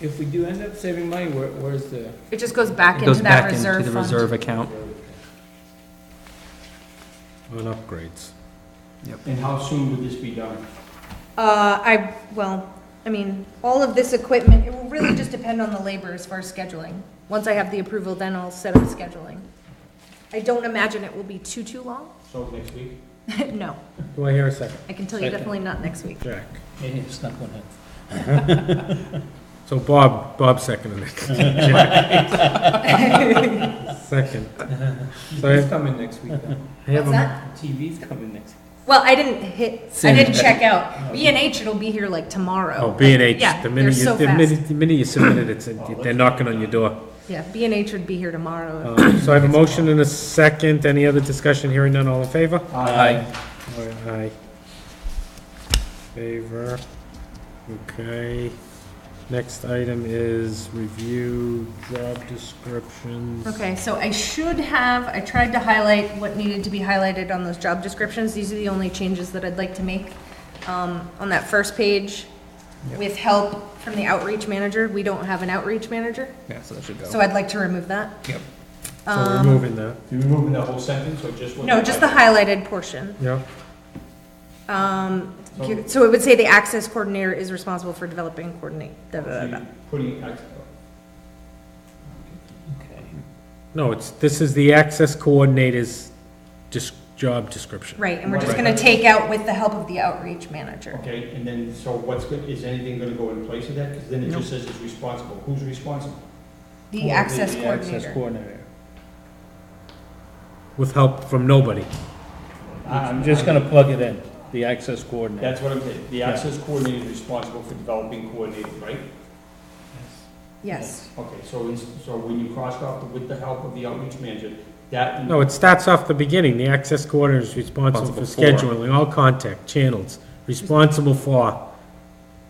If we do end up saving money, where's the? It just goes back It goes into that back into reserve the fund. reserve account. on upgrades. And how soon would this be done? I mean, all of this equipment, it will really just depend on the labor as far as scheduling. Once I have the approval, then I'll set up scheduling. I don't imagine it will be too long. So next week? No, Do I hear a second? I can tell you Second. definitely not next week. Jack. Hey, snuck one in. So Bob seconded it. Second. So TV's coming next week then. I have What's a, that? TV's coming next. Well, I didn't check out. B&H, it'll be here like tomorrow. Oh, B&H, Yeah, the they're minute so the fast. minute you submit it, they're knocking on your door. Yeah, B&H would be here tomorrow. So I have a motion and a second. Any other discussion? Hearing none, all in favor? Aye. Aye. Favor. Okay. Next item is review job descriptions. Okay, so I tried to highlight what needed to be highlighted on those job descriptions. These are the only changes that I'd like to make. On that first page, with help from the outreach manager, we don't have an outreach manager, Yeah, so that should go. so I'd like to remove that. Yep. So removing that. You removing the whole sentence or just what? No, just the highlighted portion. Yeah. So it would say the access coordinator is responsible for developing and coordinate, da, da, da, da. Putting, No, this is the access coordinator's job description. Right, and we're just Right. gonna take out with the help of the outreach manager. okay, and then, so what's good, is anything gonna go in place of that? Because then it just says it's responsible. Who's responsible? The access The access coordinator. coordinator. With help from nobody. I'm just gonna plug it in, the access coordinator. That's what I'm saying. The access coordinator is responsible for developing coordinating, right? Yes. Okay, so when you crossed off with the help of the outreach manager, that. No, it starts off the beginning. The access coordinator is responsible for Responsible for. scheduling all contact channels, responsible for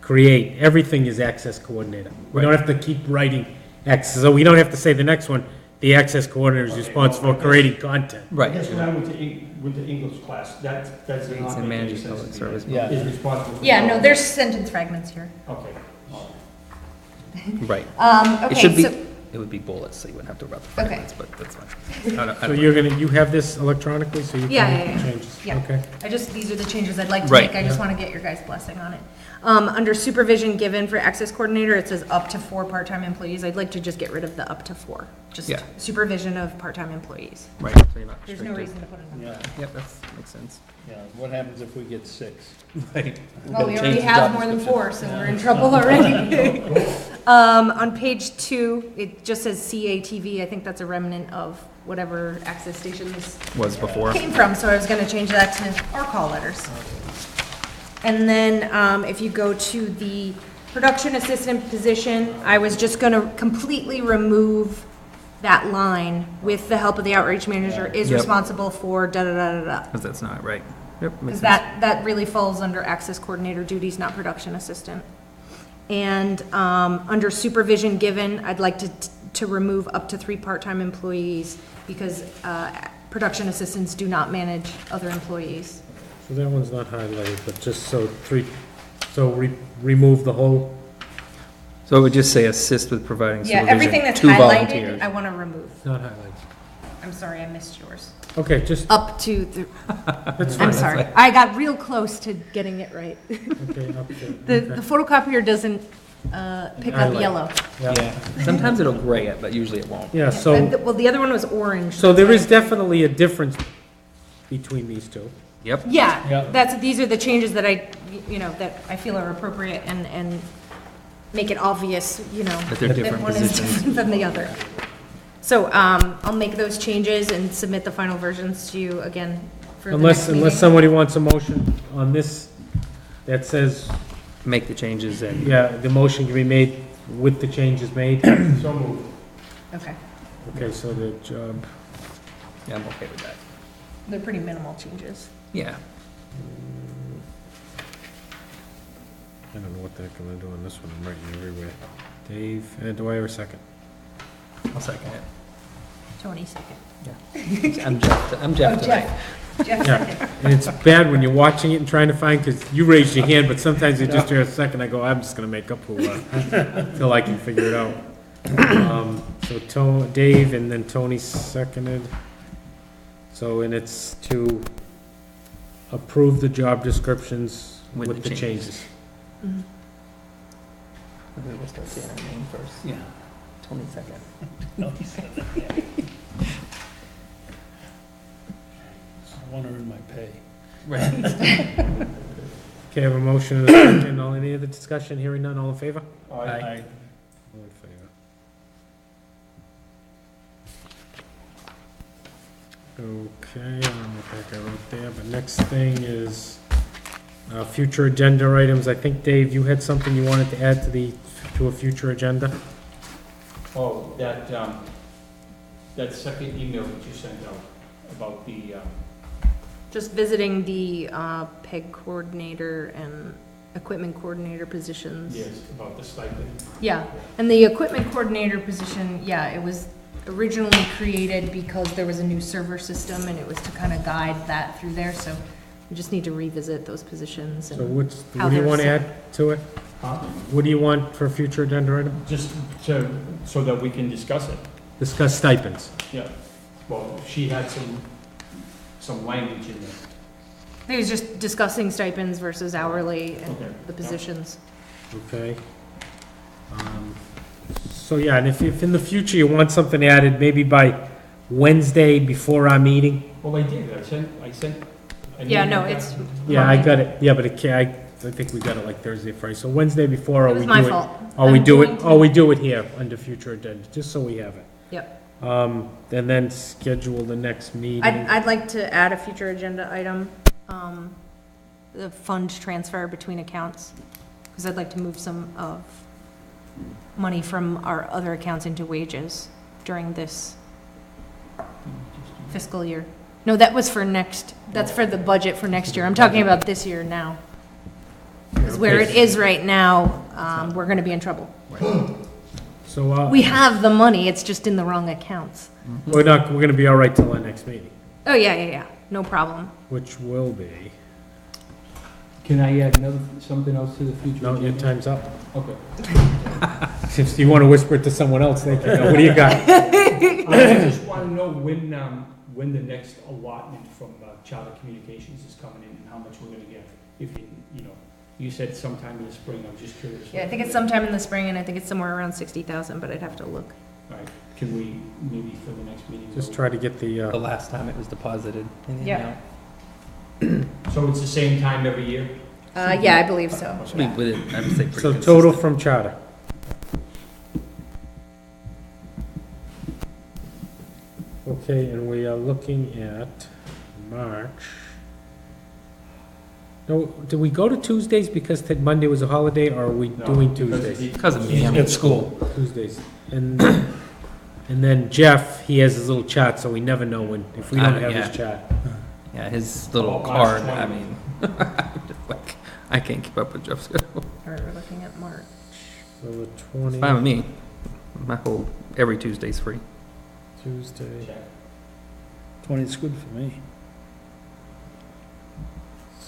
create. Everything is access coordinator. We don't have to keep writing access, so we don't have to say the next one. The access coordinator is Okay, responsible well, for creating content. I Right. guess when I went to English class, that's Creates not and making any manages sense public to me. service. Yeah. Is responsible for. Yeah, no, developing- there's sentence fragments here. Okay. Right. Okay, It should be, so, it would be bullets, so you wouldn't have to worry about the Okay. fragments, but that's fine. I don't- I So don't- you have this electronically, so you Yeah, can yeah, make yeah. the changes? Yeah. Okay. these are the changes I'd like to Right. make, I just wanna get your guys' blessing on it. Under supervision given for access coordinator, it says up to 4 part-time employees, I'd like to just get rid of the up to 4. Just Yeah. supervision of part-time employees. Right, so you're not There's no restricted. reason to put a number. Yeah, Yep, that makes sense. yeah, what happens if we get 6? Right. Well, we Change already the have job more than description. 4, so we're in trouble already. On page 2, it just says CATV, I think that's a remnant of whatever access stations Was before. came from, so I was gonna change that to our call letters. And then, if you go to the production assistant position, I was just gonna completely remove that line with the help of the outreach manager is Yep. responsible for da-da-da-da-da. Because that's not right. Yep, makes Because sense. that really falls under access coordinator duties, not production assistant. And, under supervision given, I'd like to remove up to 3 part-time employees because, production assistants do not manage other employees. So that one's not highlighted, but just remove the whole, So it would just say assist with providing Yeah, everything supervision that's to highlighted, volunteers. I want to remove. not highlighted. I'm sorry, I missed yours. Okay, just, Up to, that's I'm fine. sorry, I got real close to getting it right. Okay, up to, The okay. photocopier doesn't pick up Highlight. yellow. Yeah, sometimes it'll gray it, but usually it won't. Yeah, so, Well, the other one was orange. so there is definitely a difference between these two. Yep. Yeah, these are the changes that that I feel are appropriate and make it obvious, That they're different one is positions. different than the other. So, I'll make those changes and submit the final versions to you again for the next Unless meeting. somebody wants a motion on this that says, Make the changes and, yeah, the motion can be made with the changes made. So moved. Okay, Okay, so the job, yeah, I'm okay with that. they're pretty minimal changes. Yeah. I don't know what the heck I'm gonna do on this one, I'm writing everywhere. Dave, do I have a second? I'll second it. Tony second. I'm Jeff Oh, tonight. Jeff Yeah. second. And it's bad when you're watching it and trying to find, because you raised your hand, but sometimes you just hear a second, I go, I'm just gonna make up who, till I can figure it out. So Dave and then Tony seconded. So, and it's to approve the job descriptions With with the the changes. changes. Mhm. Maybe we'll start saying our name first. Yeah. Tony second. I want to earn my pay. Okay, I have a motion and a second, any other discussion, hearing none, all in favor? All right. I- All in favor. Okay, I don't know what I wrote there, but next thing is, future agenda items. I think, Dave, you had something you wanted to add to a future agenda? Oh, that second email that you sent out about the, Just visiting the PEG coordinator and equipment coordinator positions. yes, about the stipend. Yeah, and the equipment coordinator position, yeah, it was originally created because there was a new server system and it was to kind of guide that through there, so we just need to revisit those positions So and, what do you want to add to it? Huh? What do you want for a future agenda item? Just so that we can discuss it. Discuss stipends. Yeah. Well, she had some language in there. I think it was just discussing stipends versus hourly and Okay. the positions. Okay. So, yeah, and if in the future you want something added, maybe by Wednesday before our meeting? Well, I did, I sent. an Yeah, email no, back. it's, Yeah, I got it, yeah, but it can't, I think we got it like Thursday, Friday, so Wednesday before, or it we was do my it. fault. Or we I'm do going it, to- or we do it here under future agenda, just so we have it. Yep. And then schedule the next meeting. I'd like to add a future agenda item, the fund transfer between accounts, because I'd like to move some of money from our other accounts into wages during this fiscal year. No, that was for that's for the budget for next year. I'm talking about this year now. Because where it is right now, we're gonna be in trouble. So, We have the money, it's just in the wrong accounts. we're gonna be all right till our next meeting, Oh, yeah, no problem. which will be, Can I add something else to the future? no, your agenda? time's up. Okay. If you wanna whisper it to someone else, they can, what do you got? I just want to know when the next allotment from Charter Communications is coming in and how much we're going to get. If you said sometime in the spring, I'm just curious. Yeah, I think it's sometime in the spring, and I think it's somewhere around 60,000, but I'd have to look. All right, can we maybe for the next meeting? Just try to get The the, last time it was deposited in the Yeah. amount. So it's the same time every year? Yeah, I believe so. Should be within, I would say pretty so consistent. total from charter. Okay, and we are looking at March. No, did we go to Tuesdays because Monday was a holiday, or are we No, doing because Tuesdays? Because of me, At school. Tuesdays. And then Jeff, he has his little chart, so we never know when, if we don't have his chart. yeah, his little Oh, March card, 20. I mean, like, I can't keep up with Jeff's schedule. All right, we're looking at March. So the It's 20th, fine with me. My whole, every Tuesday's free. Tuesday, Check. 20 is good for me.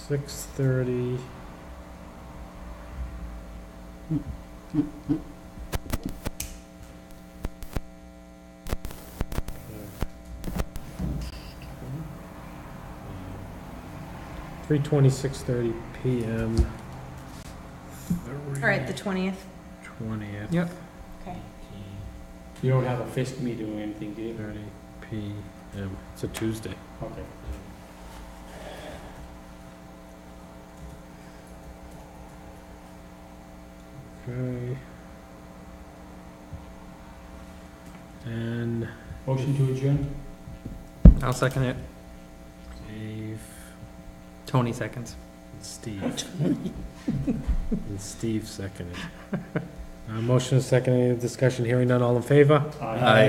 6:30. Three 6:30 PM. All right, the 20th. 20th. Yep. Okay. You don't have a fist meeting or anything, do you? 30 PM. It's a Tuesday. Okay. Okay. And Motion to adjourn? I'll second it. Dave, Tony seconds. and Steve. And Steve seconded. Motion is second, any discussion, hearing none, all in favor? Aye.